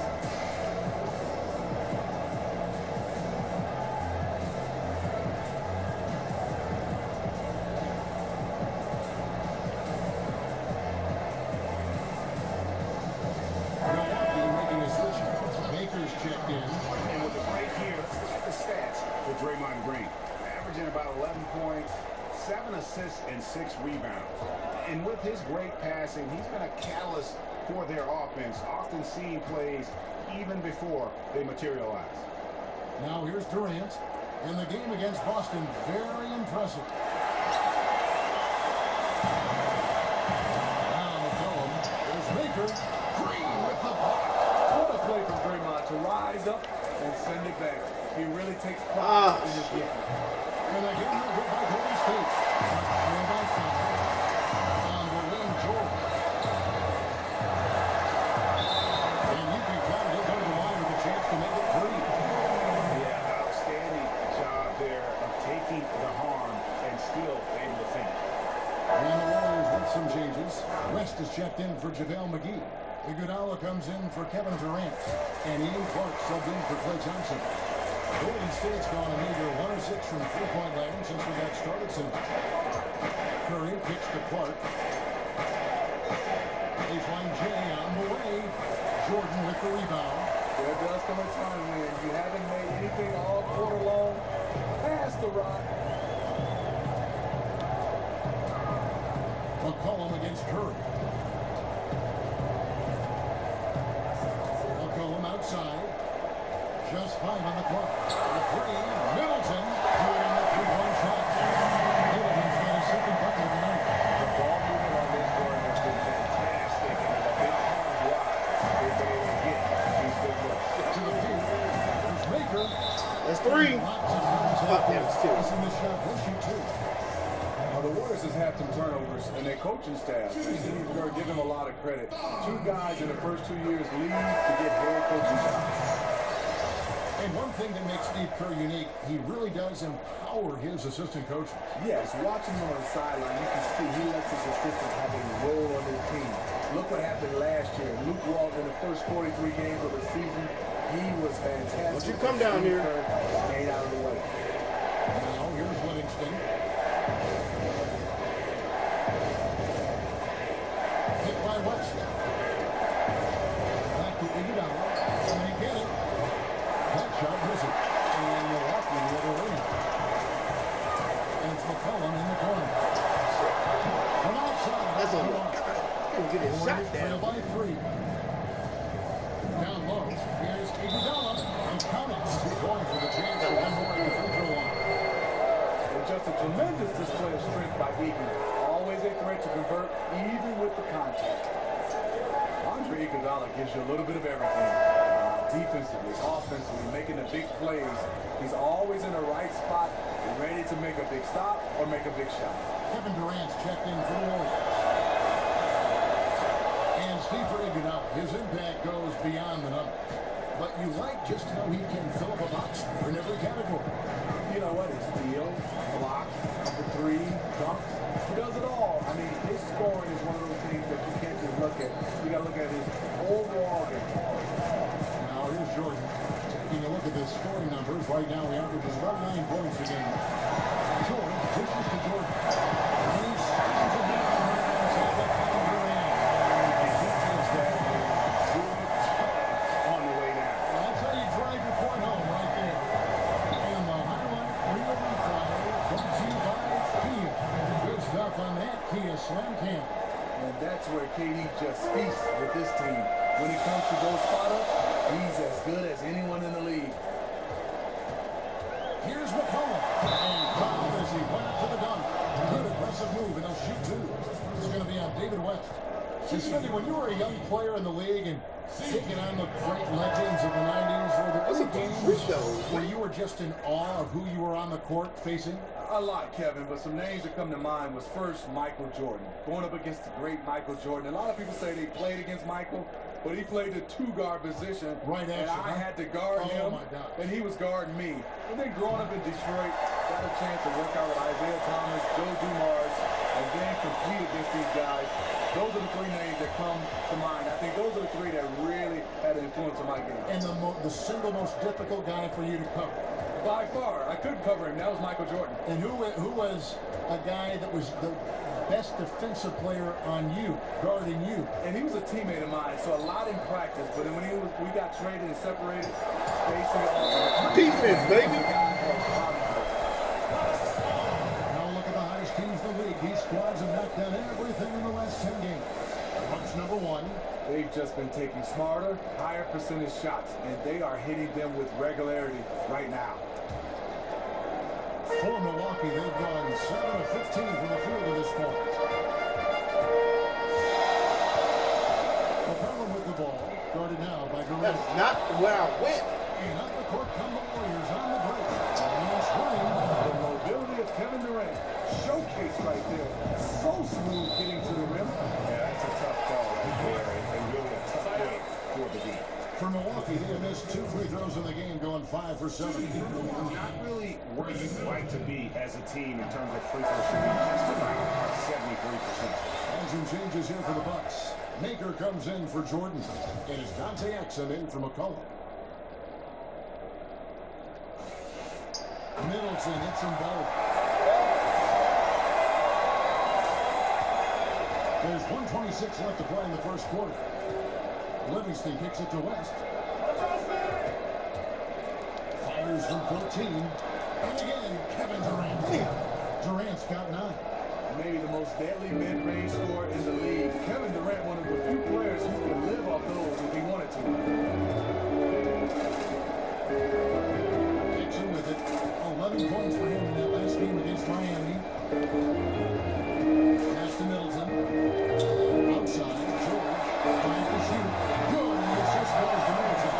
Checked in. And with the break here, let's look at the stats for Draymond Green. Averaging about 11 points, 7 assists, and 6 rebounds. And with his great passing, he's been a catalyst for their offense, often seeing plays even before they materialize. Now here's Durant. In the game against Boston, very impressive. Now McCollum. There's Baker. Green with the block. What a play from Draymond to rise up and send it back. He really takes pride in his gift. And again, they'll go by Golden State. On the wing, George. And you can count it. He'll go to the line with a chance to make it 3. Yeah, outstanding job there of taking the harm and still able to finish. And the Warriors with some changes. West is checked in for JaVale McGee. Iguodala comes in for Kevin Durant. And Ian Clark subbed in for Clay Thompson. Golden State's gone a meager 1 of 6 from three-point land since we got started tonight. Curry kicks to Clark. Baseline J on the way. Jordan with the rebound. There does come a time when you haven't made anything all quarter long. Pass the rock. McCollum against Curry. McCollum outside. Just 5 on the clock. The 3. Middleton good on the 3-point shot. Middleton's got his second bucket of the night. The ball movement on this board has been fantastic, and a big part of why they've been able to get these big looks. To the field. There's Baker. That's 3. Fuck, that was 2. Missing the shot. He'll shoot 2. Well, the Warriors has had some turnovers, and their coaching staff, Steve Kerr, give them a lot of credit. 2 guys in the first 2 years leave to get head coaching jobs. And one thing that makes Steve Kerr unique, he really does empower his assistant coaches. Yes, watching him on the sideline, you can see he lets his assistants have a role on their team. Look what happened last year. Luke Walton in the first 43 games of the season, he was fantastic. Don't you come down here. Stayed out of the way. Now here's Livingston. Hit by West. Back to Iguodala. Can he get it? That shot missing. And Milwaukee the other way. And it's McCollum in the corner. From outside. That's a get his shot down. By 3. Down low. Here's Iguodala. And count it. Going for the chance to one more in the free throw line. And just a tremendous display of strength by Egan. Always a threat to convert, even with the contact. Andre Iguodala gives you a little bit of everything. Defensively, offensively, making the big plays. He's always in the right spot, ready to make a big stop or make a big shot. Kevin Durant's checked in for the Warriors. And Steve Iguodala, his impact goes beyond the number. But you like just how he can fill up a box in every category. You know what? His steal, block, the 3, dunk. He does it all. I mean, his scoring is one of those things that you can't just look at. You got to look at his overall game. Now here's Jordan. Taking a look at the scoring numbers. Right now he averages about 9 points again. Jordan pushes to Jordan. And he slams it down inside the Kevin Durant. And he gives that a good tug on the way down. Well, that's how you drive your point home right there. And the highlight reel replay brought to you by Kia. Good stuff on that Kia Slam Cam. And that's where KD just feasts with this team. When it comes to those spot-ups, he's as good as anyone in the league. Here's McCollum. And fouled as he went up to the dunk. Good aggressive move, and he'll shoot two. It's going to be on David West. Smitty, when you were a young player in the league and taking on the great legends of the 90s, were there any games where you were just in awe of who you were on the court facing? A lot, Kevin, but some names that come to mind was first Michael Jordan. Going up against the great Michael Jordan. A lot of people say they played against Michael, but he played the two-guard position. Right and after, I had to guard him, my God. and he was guarding me. And then growing up in Detroit, got a chance to work out with Isaiah Thomas, Joe Dumars, and then compete against these guys. Those are the three names that come to mind. I think those are the three that really had an influence on my game. And the single most difficult guy for you to cover? By far. I couldn't cover him. That was Michael Jordan. And who was a guy that was the best defensive player on you, guarding you? And he was a teammate of mine, so a lot in practice. But then when we got traded and separated, Stacey also. Defense, baby. Now look at the highest teams in the league. These squads have knocked down everything in the last 10 games. Bucks number one. They've just been taking smarter, higher percentage shots, and they are hitting them with regularity right now. For Milwaukee, they've gone 7 of 15 from the field at this point. McCollum with the ball, guarded now by Durant. That's not where I went. And up the court come the Warriors on the break. And swing. The mobility of Kevin Durant, showcase right there. So smooth getting to the rim. Yeah, that's a tough call right there, and really a tough game for the D. For Milwaukee, they have missed 2 free throws in the game, going 5 for 7. Not really where you'd like to be as a team in terms of free throw shooting, just about 73%. And some changes here for the Bucks. Maker comes in for Jordan. And it's Dante Exum in for McCollum. Middleton hits them both. There's 1:26 left to play in the first quarter. Livingston kicks it to West. Fires from 14. And again, Kevin Durant. Durant's got 9. Maybe the most deadly mid-range scorer in the league. Kevin Durant, one of the few players who can live off those if he wanted to. Dixon with it. 11 points for him in that last game against Miami. Pass to Middleton. Outside. George. Tries to shoot. Good. And the assist goes to Middleton.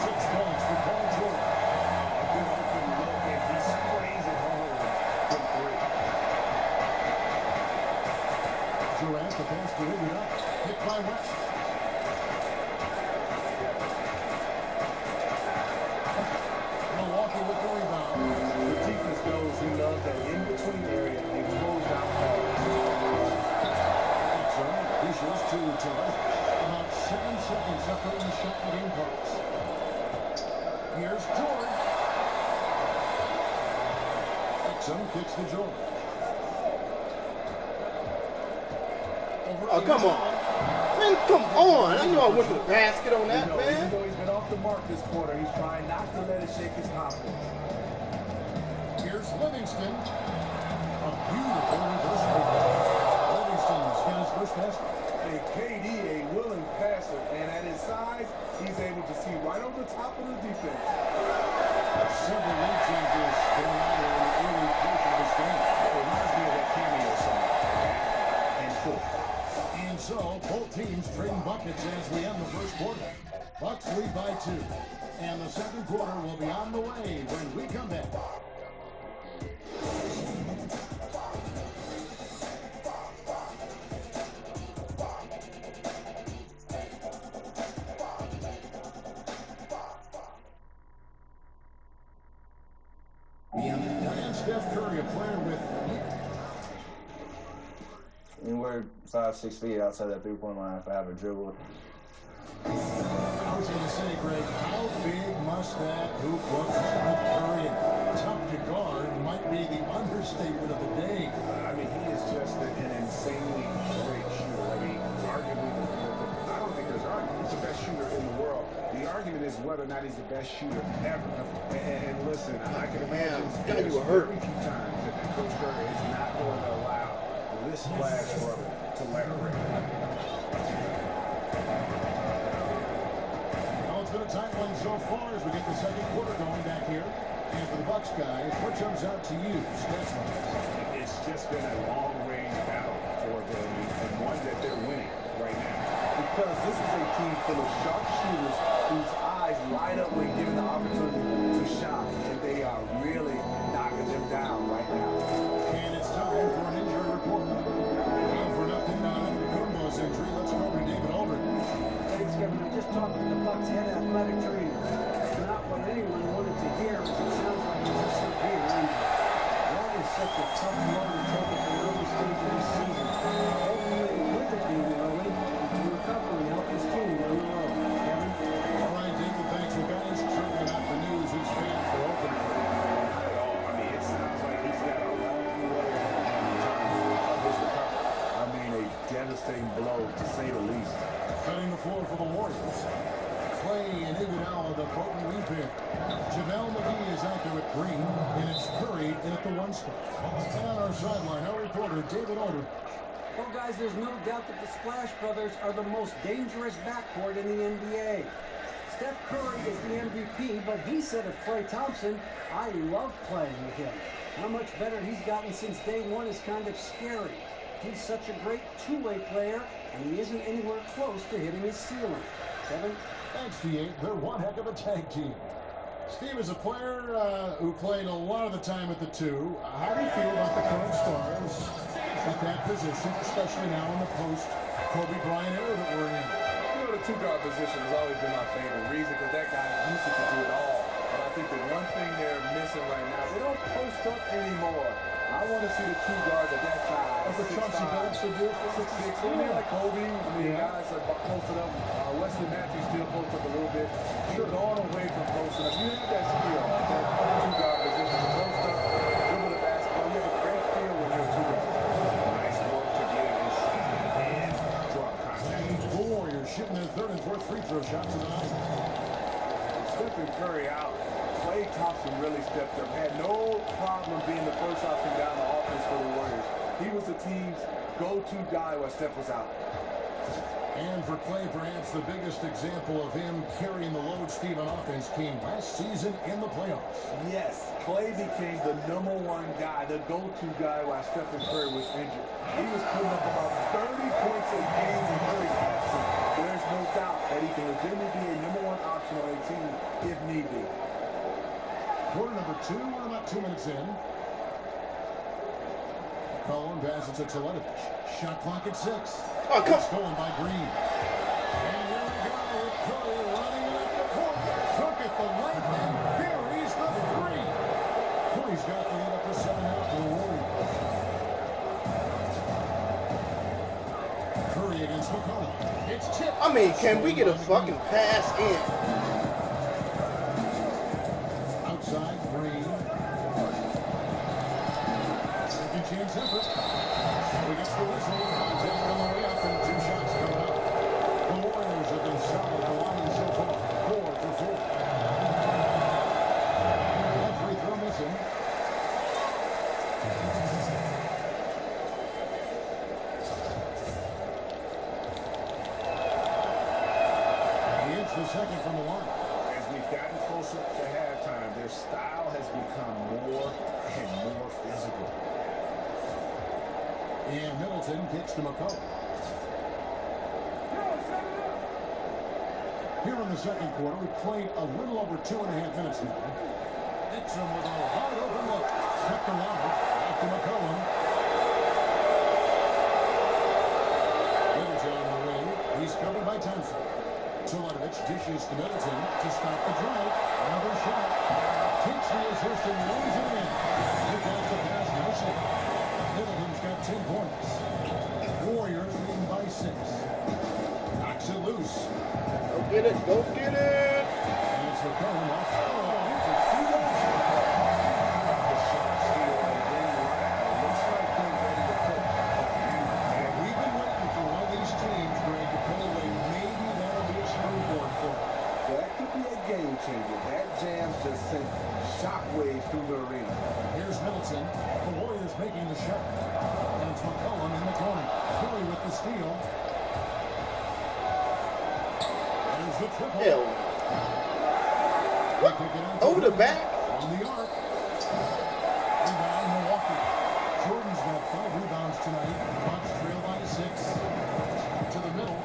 6 points for Paul George. Good open look, and he sprays it home from 3. Durant, the pass to Iguodala. Hit by West. Milwaukee with the rebound. The defense knows he loves that in-between area and close out hard. Dishes to Toronto. About 7 seconds after the shot in game clocks. Here's George. Exum kicks to George. Oh, come on. Man, come on. I know I went to the basket on that, Even man. though he's been off the mark this quarter, he's trying not to let it shake his confidence. Here's Livingston. A beautiful reversal. Livingston's got his first basket. And KD, a willing passer, and at his size, he's able to see right over the top of the defense. Several lead changes going on in the early portion of this game. It reminds me of that cameo song, and 4. And so, both teams trading buckets as we end the first quarter. Bucks lead by 2. And the second quarter will be on the way when we come back. And Steph Curry, a player with Anywhere besides 6 feet outside that three-point line if I have a dribble. I was going to say, Greg, how big must that hoop look with Curry and tough understatement of the day. I mean, he is just an insanely great shooter. I mean, arguably, I don't think there's argument. He's the best shooter in the world. The argument is whether or not he's the best shooter ever. And listen, I can imagine there's very few times that Coach Curry is not going to allow this splash brother to let her in. Well, it's been a tight one so far as we get the second quarter going back here. And for the Bucks guys, what jumps out to you, stats-wise? It's just been a long-range battle for them, and one that they're winning right now. Because this is a team full of sharp shooters whose eyes light up when given the opportunity to shine, and they are really knocking them down right now. And it's time for an injury report. And for nothing on Kumbo's injury, let's go to David Aldridge. Thanks, Kevin. I just talked to the Bucks head athletic trainer. It's not what anyone wanted to hear, as it sounds like he's just severe injury. That is such a tough blow to take at the early stage of this season. Hopefully, with it being early, he can recover and help his team down the road. Kevin? All right, David, thanks. Well, guys, certainly not the news is bad for opening. Not at all. I mean, it sounds like he's got a long way in terms of his recovery. I mean, a devastating blow, to say the least. Cutting the floor for the Warriors. Clay and Iguodala, the potent repair. JaVale McGee is out there at green, and it's Curry in at the one spot. And on our sideline, our reporter, David Aldridge. Well, guys, there's no doubt that the Splash Brothers are the most dangerous backcourt in the NBA. Steph Curry is the MVP, but he said of Klay Thompson, I love playing with him. How much better he's gotten since day one is kind of scary. He's such a great two-way player, and he isn't anywhere close to hitting his ceiling. Kevin? Thanks, D8. They're one heck of a tag team. Steve is a player who played a lot of the time at the two. How do you feel about the current stars at that position, especially now in the post-Kobe Bryant era that we're in? You know, the two-guard position has always been my favorite reason because that guy used to do it all. But I think the one thing they're missing right now, they don't post up anymore. I want to see the two guards at that size. That's what Chauncey Billups would do for 6'6". Like Kobe. I mean, guys are posted up. Wesley Matthews still posts up a little bit. You're going away from posting up. You have that skill, that two-guard position to post up, dribble the basketball. You have a great feel when you're a two-guard. Nice work to get inside and draw contact. The Warriors shooting their third and fourth free throw shots of the night. Stepping Curry out. Klay Thompson really stepped up. Had no problem being the first option down the offense for the Warriors. He was the team's go-to guy while Steph was out. And for Klay, perhaps the biggest example of him carrying the load, Steve, on offense came last season in the playoffs. Yes, Klay became the #1 guy, the go-to guy while Stephen Curry was injured. He was putting up about 30 points a game in Curry's absence. There's no doubt that he can legitimately be a #1 option on a team if need be. Quarter number 2, we're about 2 minutes in. Cullen passes to Teletovic. Shot clock at 6. Oh, come on. Stolen by Green. And here we go with Curry running it up the court. Took it the length and buries the three. Curry's got the lead up to 7 now for the Warriors. Curry against McCollum. It's tipped. I mean, can we get a fucking pass in? Outside, Green. Second chance effort. So he gets the whistle. Contest on the way up, and 2 shots coming up. The Warriors have been solid the line so far. 4 for 4. That free throw missing. He hits the second from the line. As we've gotten closer to halftime, their style has become more and more physical. And Middleton kicks to McCollum. Here in the second quarter, we've played a little over 2.5 minutes now. Exum with a wide open look. Kept alive. Back to McCollum. Middleton on the wing. He's covered by Thompson. Teletovic dishes to Middleton to stop the drive. Another shot. Takes the assist and lays it in. Here comes the pass. No shot. Middleton's got 10 points. Warriors leading by 6. Knocks it loose. Go get it. Go get it. And it's McCollum off. The shot steal and bring shot. And it's McCollum in the corner. Curry with the steal. There's the triple. Hell no. What? Over the back? On the arc. Rebound, Milwaukee. Jordan's got 5 rebounds tonight. Bucks trail by 6. To the middle.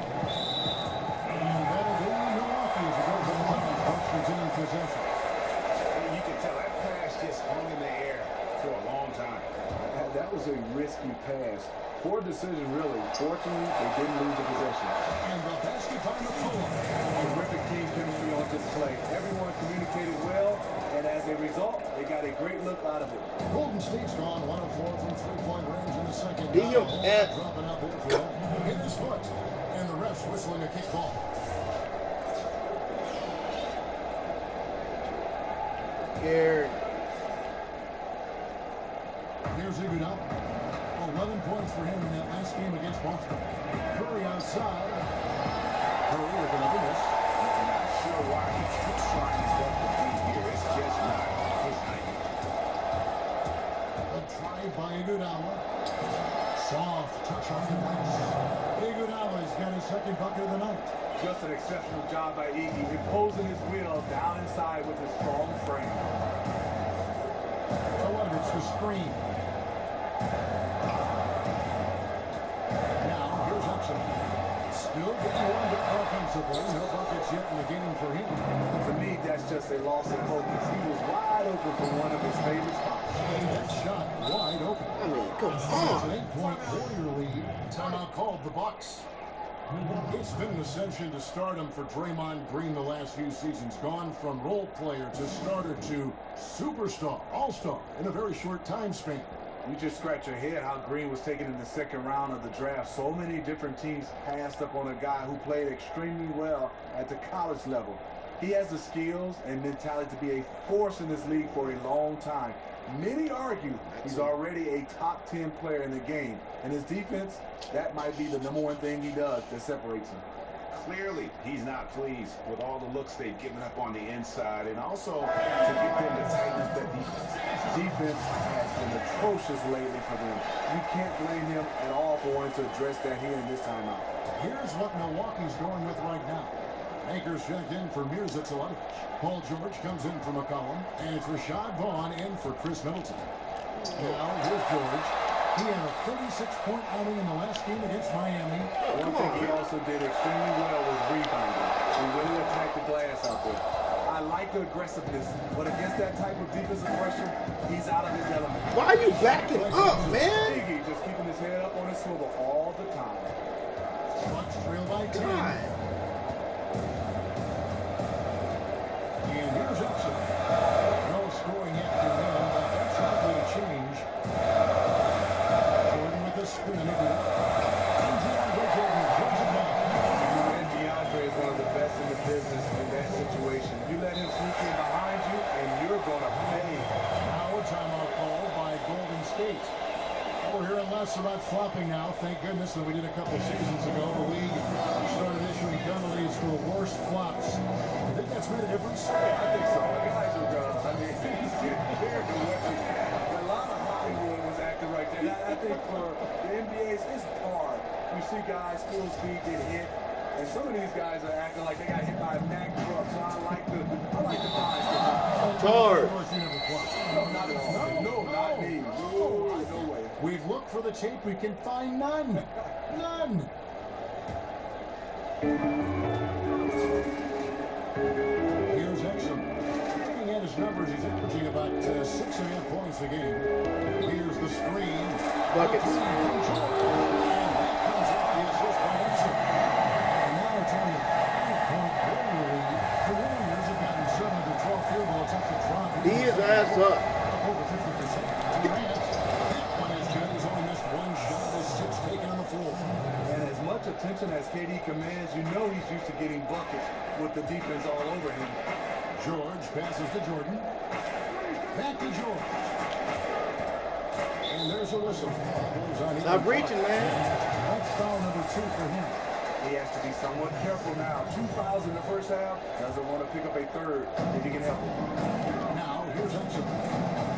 And that'll be Milwaukee as it goes on the Bucks. Bucks retain possession. You can tell that pass just hung in the air for a long time. That was a risky pass. Poor decision, really. Fortunately, they didn't lose the possession. And the basket by McCollum. Terrific team chemistry on this play. Everyone communicated well, and as a result, they got a great look out of it. Golden State's gone 1 of 4 from 3-point range in the second. Dropping up infield. Hit his foot. And the refs whistling a kick ball. Here. Here's Iguodala. 11 points for him in that last game against Boston. Curry outside. Curry with another miss. I'm not sure why he keeps trying his best to be here. It's just not his night. A drive by Iguodala. Soft touch on the glass. Iguodala's got his second bucket of the night. Just an exceptional job by Iggy, imposing his will down inside with his strong frame. Oh, it's the screen. Now, here's Hudson. Still getting one bit offensively. No buckets yet in the game for him. To me, that's just a loss of focus. He was wide open for one of his favorite spots. And that shot wide open. I mean, come It's on. an 8-point Warrior lead. Timeout called the Bucks. It's been an ascension to stardom for Draymond Green the last few seasons. Gone from role player to starter to superstar, all-star in a very short time span. You just scratch your head how Green was taken in the second round of the draft. So many different teams passed up on a guy who played extremely well at the college level. He has the skills and mentality to be a force in this league for a long time. Many argue he's already a top 10 player in the game. And his defense, that might be the #1 thing he does that separates him. Clearly, he's not pleased with all the looks they've given up on the inside, and also to get them to tighten up that defense. Defense has been atrocious lately for them. You can't blame him at all for wanting to address that here in this timeout. Here's what Milwaukee's going with right now. Anchors checked in for Mirza Teletovic. Paul George comes in for McCollum, and it's Rashad Vaughn in for Chris Middleton. Now, here's George. He had a 36-point outing in the last game against Miami. One thing he also did extremely well was rebounding. He really attacked the glass out there. I like the aggressiveness, but against that type of defensive pressure, he's out of his element. Why are you backing up, man? Iggy just keeping his head up on his swivel all the time. Bucks trail by 10. And here's Upson. No scoring yet for him, but that's likely to change. Jordan with the spin. And DeAndre Jordan turns it back. And DeAndre is one of the best in the business in that situation. You let him sneak in behind you, and you're going to pay. Now a timeout called by Golden State. We're hearing less about flopping now. Thank goodness that we did a couple seasons ago. The league started issuing penalties for worst flops. You think that's made a difference? Yeah, I think so. The guys are good. I mean, he's compared to what a lot of Hollywood was acting right there. And I think for the NBA, it's hard. You see guys full speed get hit, and some of these guys are acting like they got hit by a Mack truck. So I like the guys. It's hard. No, not at all. No, not me. No way. We've looked for the tape. We can find none. None. Here's Exum. Looking at his numbers, he's averaging about 6.5 points a game. Here's the screen. Buckets. And that comes off the assist by Exum. And now it's only a 5-point Warrior lead. The Warriors have gotten 7 of the 12 field goals up to drop. Beat his ass up. Over 50%. Durant. That one is good. He's only missed 1 shot. His 6 taken on the floor. And as much attention as KD commands, you know he's used to getting buckets with the defense all over him. George passes to Jordan. Back to George. And there's a whistle. Stop reaching, man. That's foul number 2 for him. He has to be somewhat careful now. 2 fouls in the first half. Doesn't want to pick up a third if he can help it. Now, here's Hudson.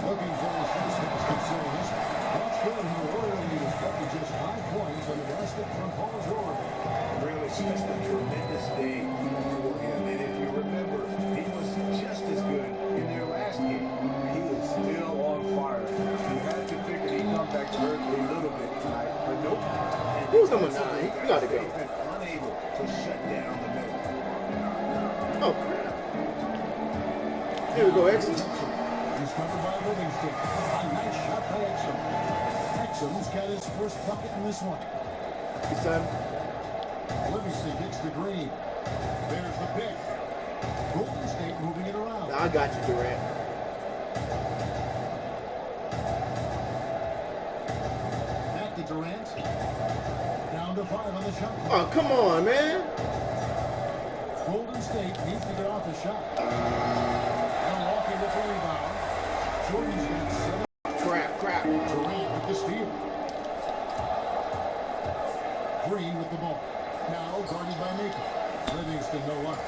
Looking for his first basket series. That's good. Who's number 9? You gotta go. Unable to shut down the middle. Oh, crap. Here we go, Exum. Discovered by Livingston. A nice shot by Exum. Exum's got his first bucket in this one. Son. Livingston gets the green. There's the pick. Golden State moving it around. I got you, Durant. Back to Durant. Down to 5 on the shot. Oh, come on, man. Golden State needs to get off the shot. Milwaukee with the rebound. Jordan's got 7. Crap. Durant with the steal. Green with the ball. Now guarded by Maker. Livingston no luck.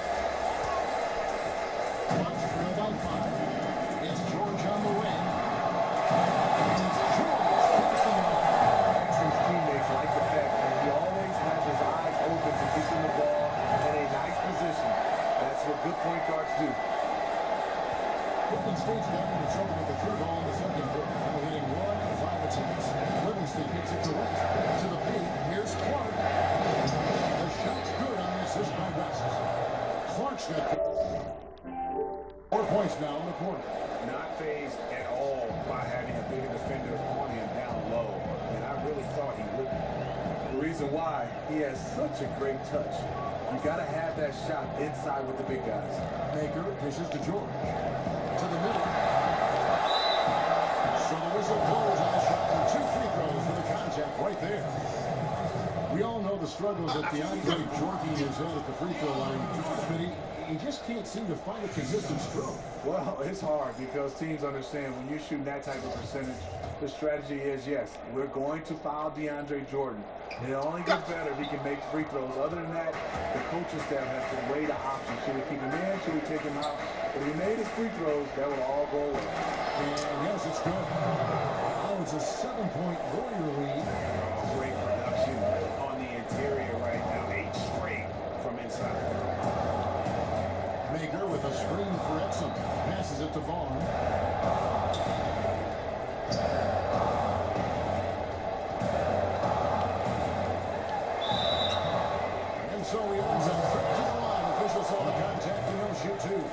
Bucks trail by 5. It's George on the wing. And it's George finishing off. Exum's teammates like the fact that he always has his eyes open to getting the ball in a nice position. That's what good point guards do. Golden State's got into trouble with the 3 ball in the second quarter. Now hitting 1 of 5 attempts. Livingston gets it to West. To the paint. Here's Clark. The shot's good on the assist by West. Clark's got 4 points now in the quarter. Not phased at all by having a bigger defender on him down low. And I really thought he would. The reason why, he has such a great touch. You got to have that shot inside with the big guys. Maker dishes to George. To the middle. So the whistle blows on the shot and 2 free throws for the contact right there. We all know the struggles that DeAndre Jordan has had at the free throw line, but he just can't seem to find a consistent stroke. Well, it's hard because teams understand when you're shooting that type of percentage, the strategy is, yes, we're going to foul DeAndre Jordan. He'll only get better if he can make free throws. Other than that, the coaching staff has to weigh the options. Should we keep him in? Should we take him out? If he made his free throws, that will all go away. And yes, it's good. Oh, it's a 7-point Warrior lead. Great production on the interior right now. 8 straight from inside. Maker with a screen for Exum. Passes it to Vaughn. And so he ends up trip to the line. Officials saw the contact and no shoot 2.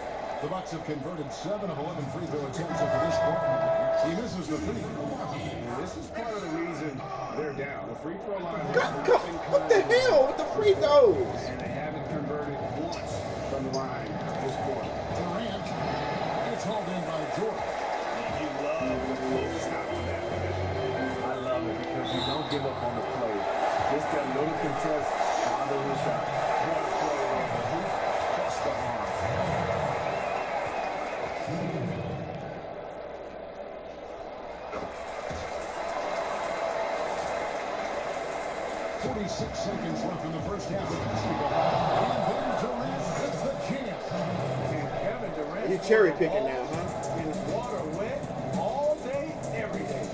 The Bucks have converted 7 of 11 free throw attempts into this quarter. He misses the free throw. And this is part of the reason they're down. The free throw line. What the hell with the free throws? And they haven't converted once from the line this quarter. Durant. It's hauled in by George. You love the close stop on that. I love it because you don't give up on the play. Just that little contest, follow the shot. What a play there. The hoop plus the arm. 46 seconds left in the first half of basketball. And then Durant gets the chance. And Kevin Durant. You cherry picking now, huh? His water wet all day, every day.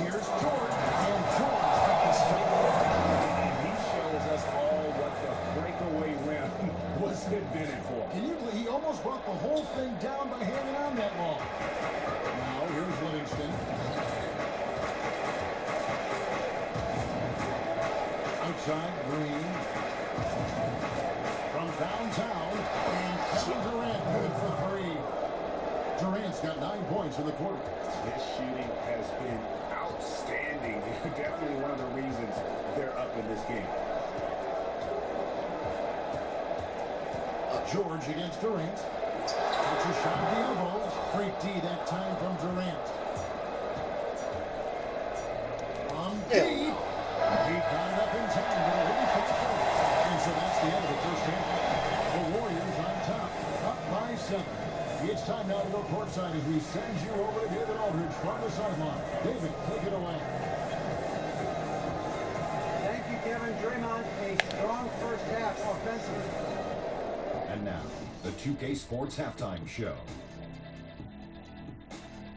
Here's George. And George got the straight. And he shows us all what the breakaway rim was invented for. Can you believe he almost brought the whole thing down by hanging on that long? Now here's Livingston. Outside Green. From downtown. And Kevin Durant good for 3. Durant's got 9 points in the quarter. His shooting has been outstanding. Definitely one of the reasons they're up in this game. George against Durant. It's a shot at the elbow. Great D that time from Durant. From deep. He got it up in time, but a really fast play. And so that's the end of the first half. The Warriors on top, up by 7. It's time now to go courtside as we send you over to David Aldridge from the sideline. David, take it away. Thank you, Kevin. Draymond, a strong first half offensively. And now, the 2K Sports Halftime Show.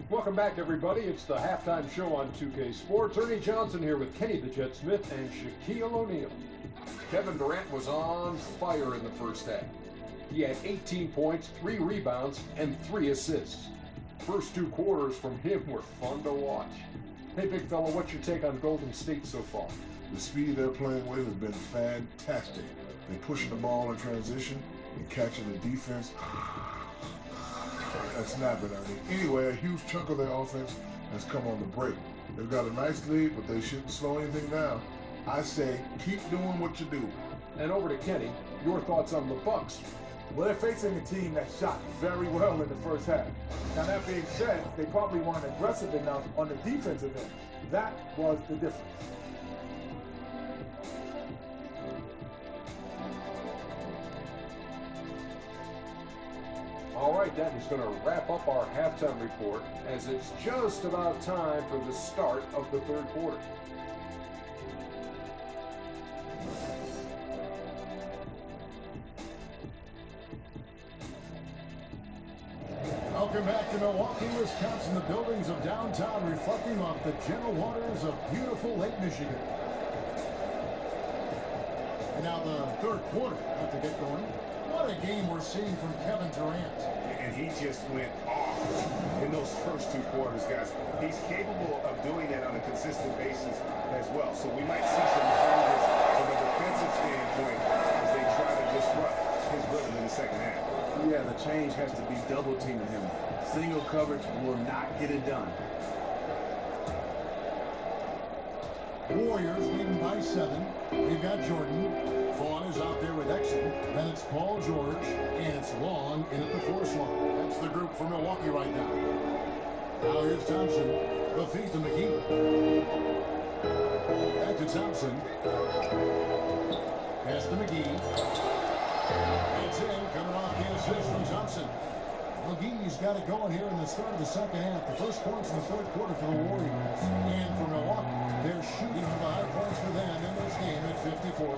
Welcome back, everybody. It's the halftime show on 2K Sports. Ernie Johnson here with Kenny the Jet Smith and Shaquille O'Neal. Kevin Durant was on fire in the first half. He had 18 points, 3 rebounds, and 3 assists. First 2 quarters from him were fun to watch. Hey, big fella, what's your take on Golden State so far? The speed they're playing with has been fantastic. They're pushing the ball in transition and catching the defense. That's snapping, Ernie. Anyway, a huge chunk of their offense has come on the break. They've got a nice lead, but they shouldn't slow anything down. I say keep doing what you do. And over to Kenny, your thoughts on the Bucks? Well, they're facing a team that shot very well in the first half. Now, that being said, they probably weren't aggressive enough on the defensive end. That was the difference. All right, that is going to wrap up our halftime report as it's just about time for the start of the third quarter. Welcome back to Milwaukee, Wisconsin. The buildings of downtown reflecting off the gentle waters of beautiful Lake Michigan. And now the third quarter about to get going. What a game we're seeing from Kevin Durant. And he just went off in those first two quarters, guys. He's capable of doing that on a consistent basis as well. So we might see some changes from a defensive standpoint as they try to disrupt his rhythm in the second half. Yeah, the change has to be double teaming him. Single coverage will not get it done. Warriors leading by 7. We've got Jordan. Vaughn is out there with Exum. Then it's Paul George. And it's Long in at the force line. That's the group for Milwaukee right now. Now here's Thompson. The feed to McGee. Back to Thompson. Pass to McGee. It's in. Coming off the assist from Thompson. McGee's got it going here in the start of the second half. The first points in the third quarter for the Warriors. And for Milwaukee, they're shooting for the high points for them in this game at 54%.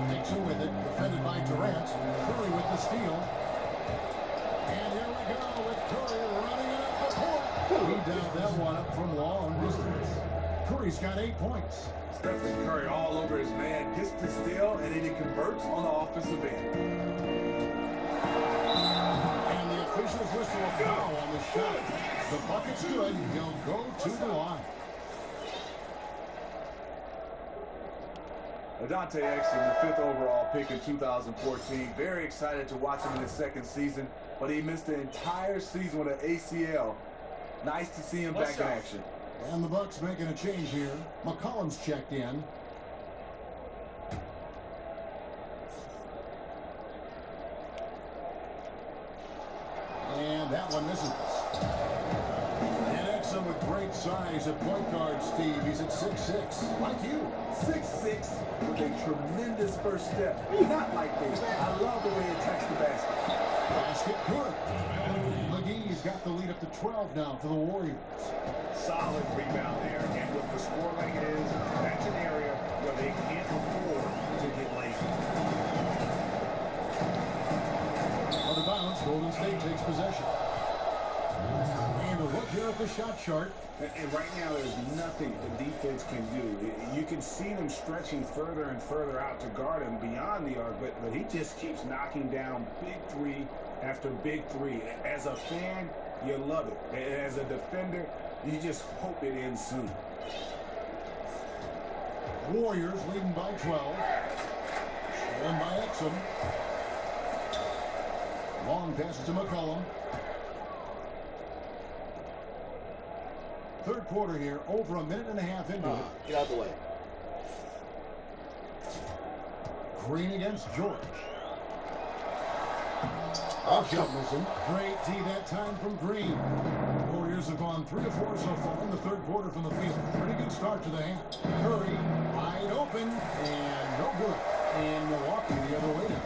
Nixon with it, defended by Durant. Curry with the steal. And here we go with Curry running it up the court. He dialed that one up from long distance. Curry's got 8 points. Stephen Curry all over his man, gets the steal, and then he converts on the offensive end. Officials whistle a foul on the shot. The bucket's good. He'll go to the line. Dante Exum, the 5th overall pick in 2014. Very excited to watch him in his second season, but he missed the entire season with an ACL. Nice to see him back in action. And the Bucks making a change here. McCollum's checked in. And that one misses. And Exum with great size at point guard, Steve. He's at 6'6", like you. 6'6", with a tremendous first step. Not like this. I love the way he attacks the basket. Basket good. McGee's got the lead up to 12 now for the Warriors. Solid rebound there. And with the scoreline it is, that's an area where they can't afford to get lazy. Out of bounds, Golden State takes possession. And a look here at the shot chart. And right now, there's nothing the defense can do. You can see them stretching further and further out to guard him beyond the arc, but he just keeps knocking down big three after big three. As a fan, you love it. As a defender, you just hope it ends soon. Warriors leading by 12. And by Exum. Long passes to McCollum. Third quarter here, over a minute and a half into it. Get out the way. Green against George. Missing. Great D that time from Green. Warriors have gone 3 of 4 so far in the third quarter from the field. Pretty good start to the half. Curry wide open and no good. And Milwaukee the other way now.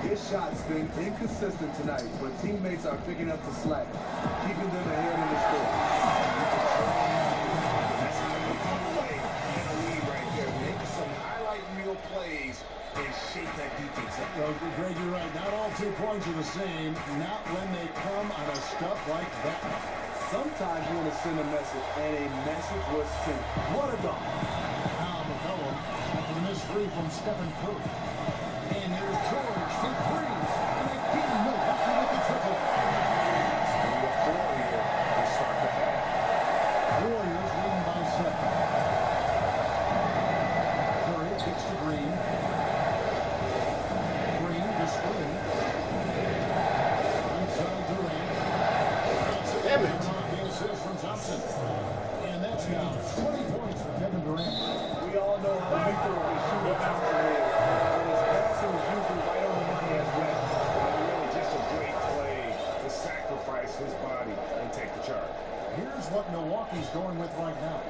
His shot's been inconsistent tonight, but teammates are picking up the slack, keeping them ahead in the score. That's how you come away in a lead right there. Make some highlight reel plays and shake that defense up. Well, Greg, you're right. Not all 2 points are the same. Not when they come out of stuff like that. Sometimes you want to send a message, and a message was sent. What a dog. Now McCollum after the missed three from Stephen Curry. And here's George for 3. And again, Milwaukee with the triple. Number 4 here to start the half. Warriors leading by 7. Thompson. And that's now 20 points for Kevin Durant. We all know how lethal of a shooter Thompson is. And his passing is usually right on the money as well. Really just a great play to sacrifice his body and take the charge. Here's what Milwaukee's going with right now.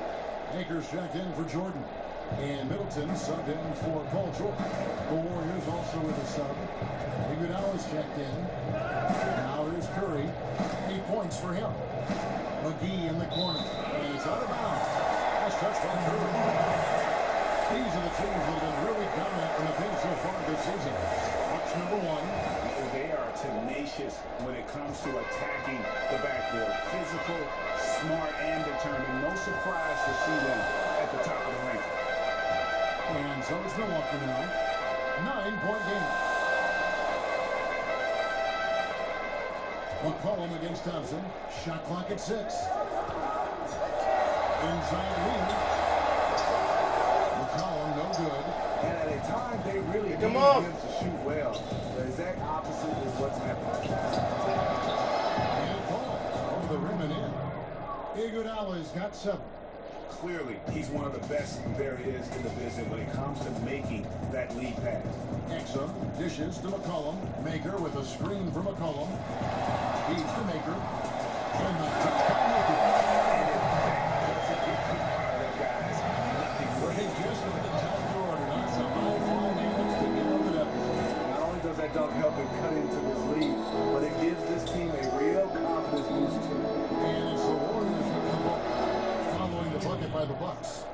Akers checked in for Jordan. And Middleton subbed in for Paul George. The Warriors also with a sub. Iguodala's checked in. Now here's Curry. 8 points for him. McGee in the corner. And it's out of bounds. Nice touch by Curry. These are the teams that have been really dominant in the paint so far this season. Watch number one. They are tenacious when it comes to attacking the backboard. Physical, smart, and determined. No surprise to see them at the top of the rank. And so it's Milwaukee now. 9-point game. McCollum against Thompson. Shot clock at 6. Inside Lee. McCollum no good. And at a time they really need him to shoot well. The exact opposite is what's happening. And Paul over the rim and in. Iguodala's got 7. Clearly, he's one of the best there is in the business when it comes to making that lead pass. Exum dishes to McCollum. Maker with a screen for McCollum. He's to Maker. And the touch by Maker. They just with the top order. Not some high-flying hands to get over that. Not only does that dunk help him cut into this lead, but it gives this team a real confidence boost too. And it's the Warriors with the ball. Following the bucket by the Bucks.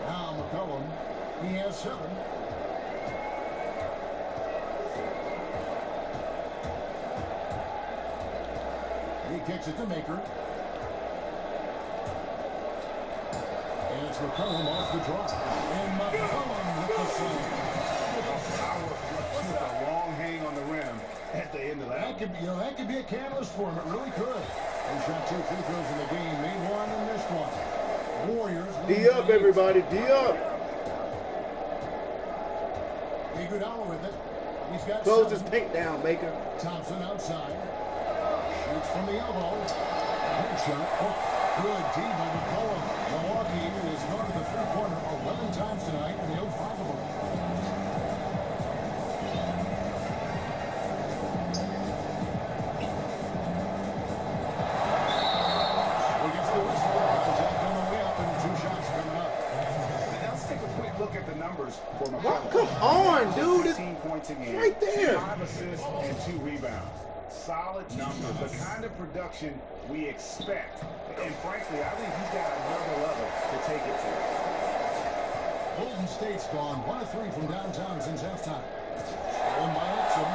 Now McCollum, he has 7. He kicks it to Maker. And it's McCollum off the drop. And McCollum with the slam. With a long hang on the rim at the end of that. That could be a catalyst for him. It really could. He shot 2 free throws in the game, made 1 and missed 1. Warriors. D up, everybody. D up. Iguodala with it. He's got Close 7. his paint down, Maker. Thompson outside. Shoots from the elbow. Good shot. Oh, good D by McCollum. Milwaukee has gone to the three-pointer 11 times tonight, and they'll 5 of them. Look at the numbers for McCollum. Come on, dude. 15 points a game. Right there. 5 assists and 2 rebounds. Solid numbers. The kind of production we expect. And frankly, I think he's got another level to take it to. Golden State's gone 1 of 3 from downtown since halftime. Stolen by Exum.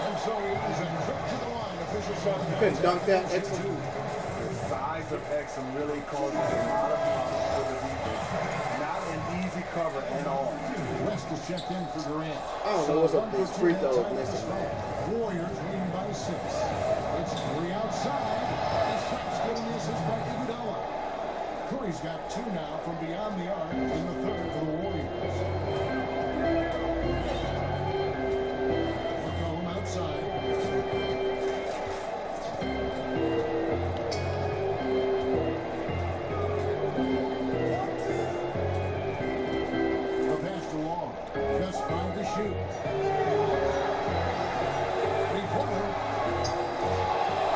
And so he is a trip to the line. Official shot. You couldn't dunk that, Exum. The size of Exum really causes a lot of problems for the defense. Not an easy cover at all. West is checked in for Durant. I don't know what's up with these free throws missing, man. Warriors leading by 6. It's Curry outside. His shot's good and misses by Iguodala. Curry's got 2 now from beyond the arc in the third for the Warriors. McCollum outside. The pass to Long. Just trying to shoot. Three-pointer.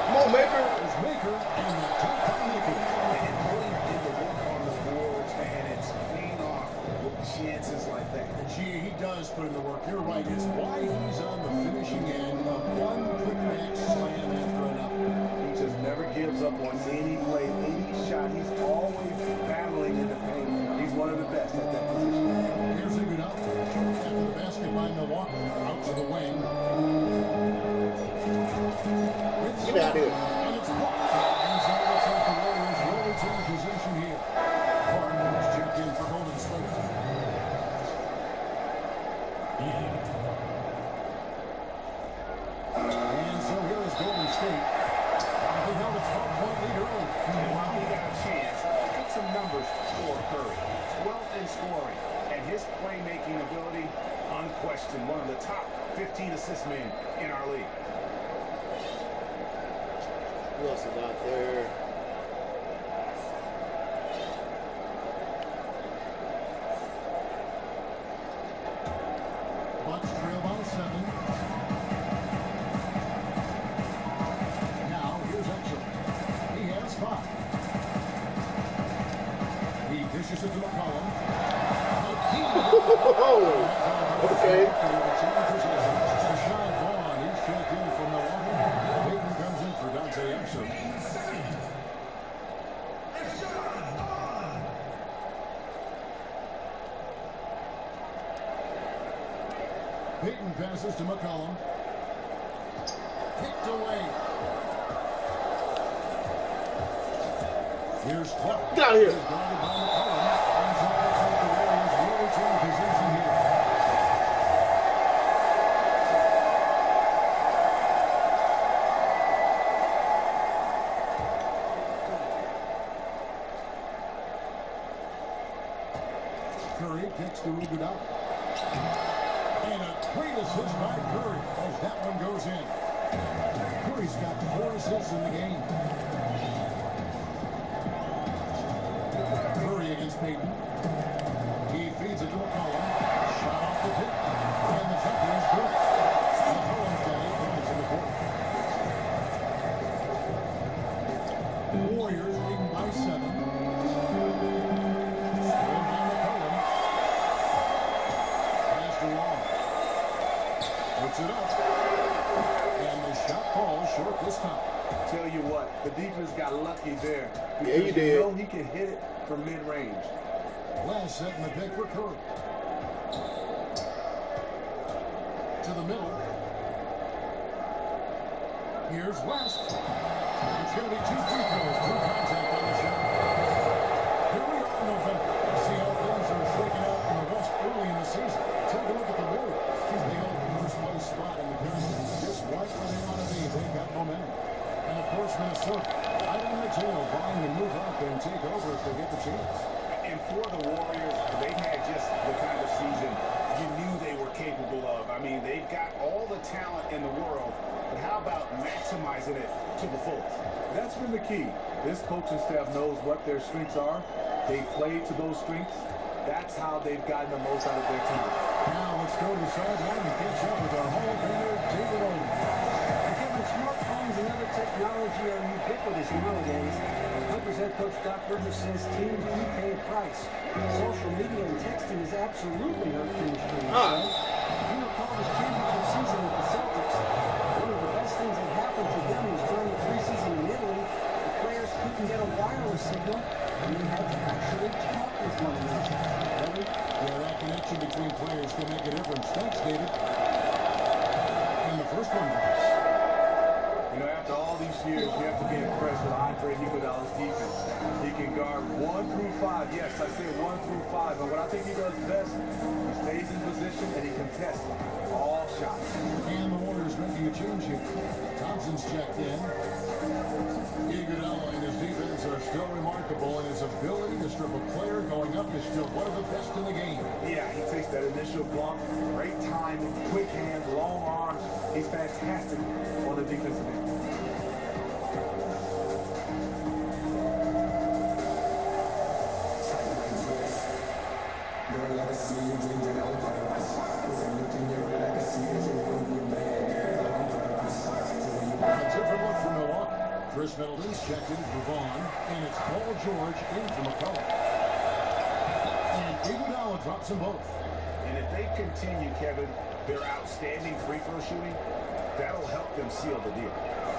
Come on, Maker. Is Maker and the top by Maker. And really did the work on the boards, and it's paying off with chances like that. Gee, he does put in the work. You're right. It's why he's on the finishing end of one quick match slam after another. He just never gives up on any play, any shot. He's always battling in the paint. He's one of the best at that position. Here's Iguodala. After the basket by Milwaukee. Out to the wing. Get out of here. And it's blocked. And so it looks like the Warriors will retain possession here. Harden is checked in for Golden State. And so here is Golden State. They held a 12-point lead early. And while he got a chance, get some numbers for Curry. 12th in scoring, and his playmaking ability, unquestioned, one of the top 15 assist man in our league. Who else is out there? Bucks trail by 7. Now here's Exum. He has 5. He dishes it to McCollum. Okay. Deshaun Vaughn, he's checked in from Milwaukee. Peyton comes in for Dante Exum. Peyton passes to McCollum. Picked away. Here's Clark. Get out of here. He's guarded by McCollum. And so looks like the Warriors will return possession here. Curry kicks to Iguodala. And a great assist by Curry as that one goes in. Curry's got 4 assists in the game. Curry against Peyton. He feeds it to McCollum. Shot off the tip. And the jumper is good. McCollum's got 8 points in the quarter. Warriors leading by 7. Scored by McCollum. Pass to Long. Puts it up. And the shot falls short this time. Tell you what, the defense got lucky there. Yeah, you did. You know he can hit it from mid-range. Last set in the pick for Curry. To the middle. Here's West. It's going to be 2 free throws, 2 contact on the shot. Here we are in November. See how things are shaking out in the West early in the season. Take a look at the Warriors. They hold the first place spot in the Pistons. Just right where they want to be. They've got momentum. And of course, Minnesota. Right on their tail, vying to move up and take over if they get the chance. And for the Warriors, they had just the kind of season you knew they were capable of. I mean, they've got all the talent in the world, but how about maximizing it to the fullest? That's been the key. This coaching staff knows what their strengths are. They play to those strengths. That's how they've gotten the most out of their team. Now let's go to the sideline and catch up with our Hall of Famer, David Owen. Kevin, smartphones and other technology are ubiquitous nowadays. Clippers head coach Doc Rivers says teams do pay a price. Social media and texting has absolutely hurt chemistry. He recalled his championship season with the Celtics. One of the best things that happened to them was during the preseason in Italy. The players couldn't get a wireless signal, and you had to actually talk with one another. Yeah, that connection between players can make a difference. Thanks, David. And the first one goes. You know, after all these years, you have to be impressed with Andre Iguodala's defense. He can guard 1 through 5. Yes, I said 1 through 5. But what I think he does best, he stays in position and he contests all shots. And the Warriors making a change here. Thompson's checked in. Iguodala and his defense are still remarkable, and his ability to strip a player going up is still one of the best in the game. Yeah, he takes that initial block, great timing, quick hands, long arms. He's fantastic on the defensive end. A different look for Milwaukee. Chris Middleton's checked in for Vaughn, and it's Paul George in for McCollum. And Iguodala drops them both. And if they continue, Kevin, their outstanding free throw shooting, that'll help them seal the deal.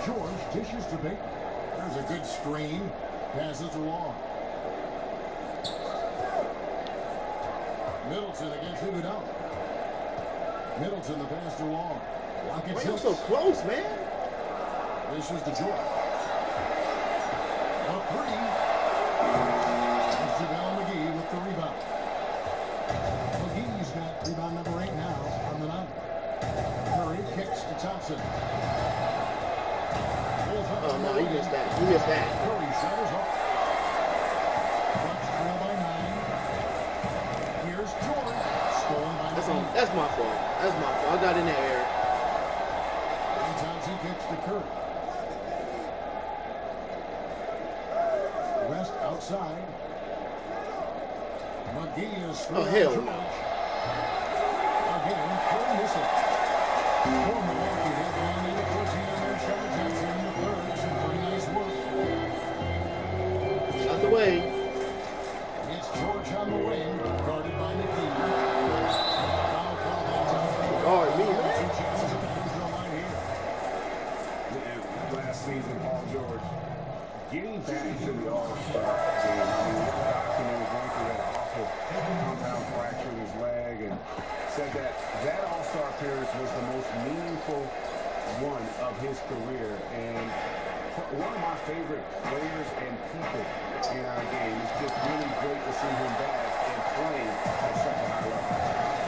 George dishes to Peyton. There's a good screen. Passes to Long. Middleton against Iguodala. Middleton, the pass to Long. Why you so close, man? This is to George. A three. It's JaVale McGee with the rebound. McGee's got rebound number 8 now on the night. Curry kicks to Thompson. Oh, no, you missed that. You missed that. Curry centers up. Bucks trail by 9. Here's George. Stolen by That's my fault. That's my fault. I got in that air. to Curry. West outside. McGee is through. Oh, hell George. no. Again, Curry missing. For Milwaukee, they've gone into 14 on their shot attempts in the third. Some pretty nice work. Out the way. It's George on the wing, guarded by McGee. Foul call that time. Guard me, man. Two chances at the free throw line here. Last season, Paul George getting back to the All-Star game. I mean, documented going through that awful compound fracture in his leg, and said that All-Star appearance was the most meaningful one of his career, and one of my favorite players and people in our game. It's just really great to see him back and playing at such a high level.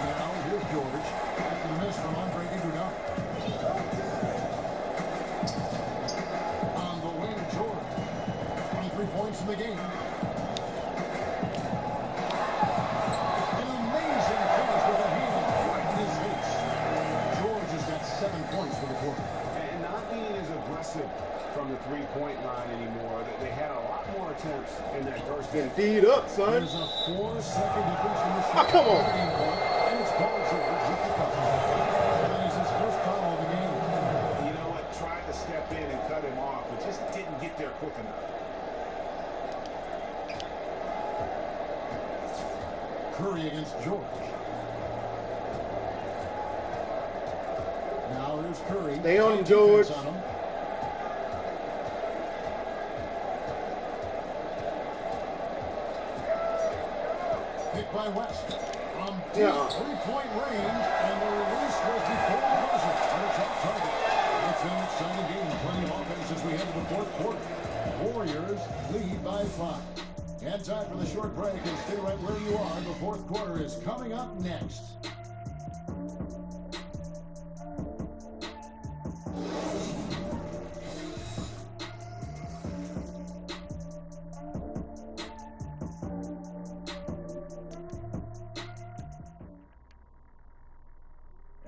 Now, here's George. After the miss from Andre Iguodala. On the wing, George. 23 points in the game. An amazing finish with a hand right in his face. George has got 7 points for the quarter. And not being as aggressive from the three-point line anymore. They had a lot more attempts in that first game. Indeed up, son. There's a 4-second difference in the shot. Oh, come on. And it's Paul George with the cover. That is his first foul of the game. You know what? Tried to step in and cut him off, but just didn't get there quick enough. Curry against George. Now there's Curry. Stay on him, George. On him. Picked by West. From deep three-point range, and the release was before the buzzer. And it's off target. It's an exciting game. Plenty of offense as we head to the fourth quarter. Warriors lead by 5. And time for the short break, and stay right where you are. The fourth quarter is coming up next.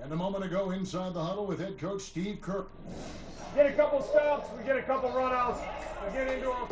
And a moment ago, inside the huddle with head coach Steve Kerr. Get a couple stops, we get a couple runouts, we get into them.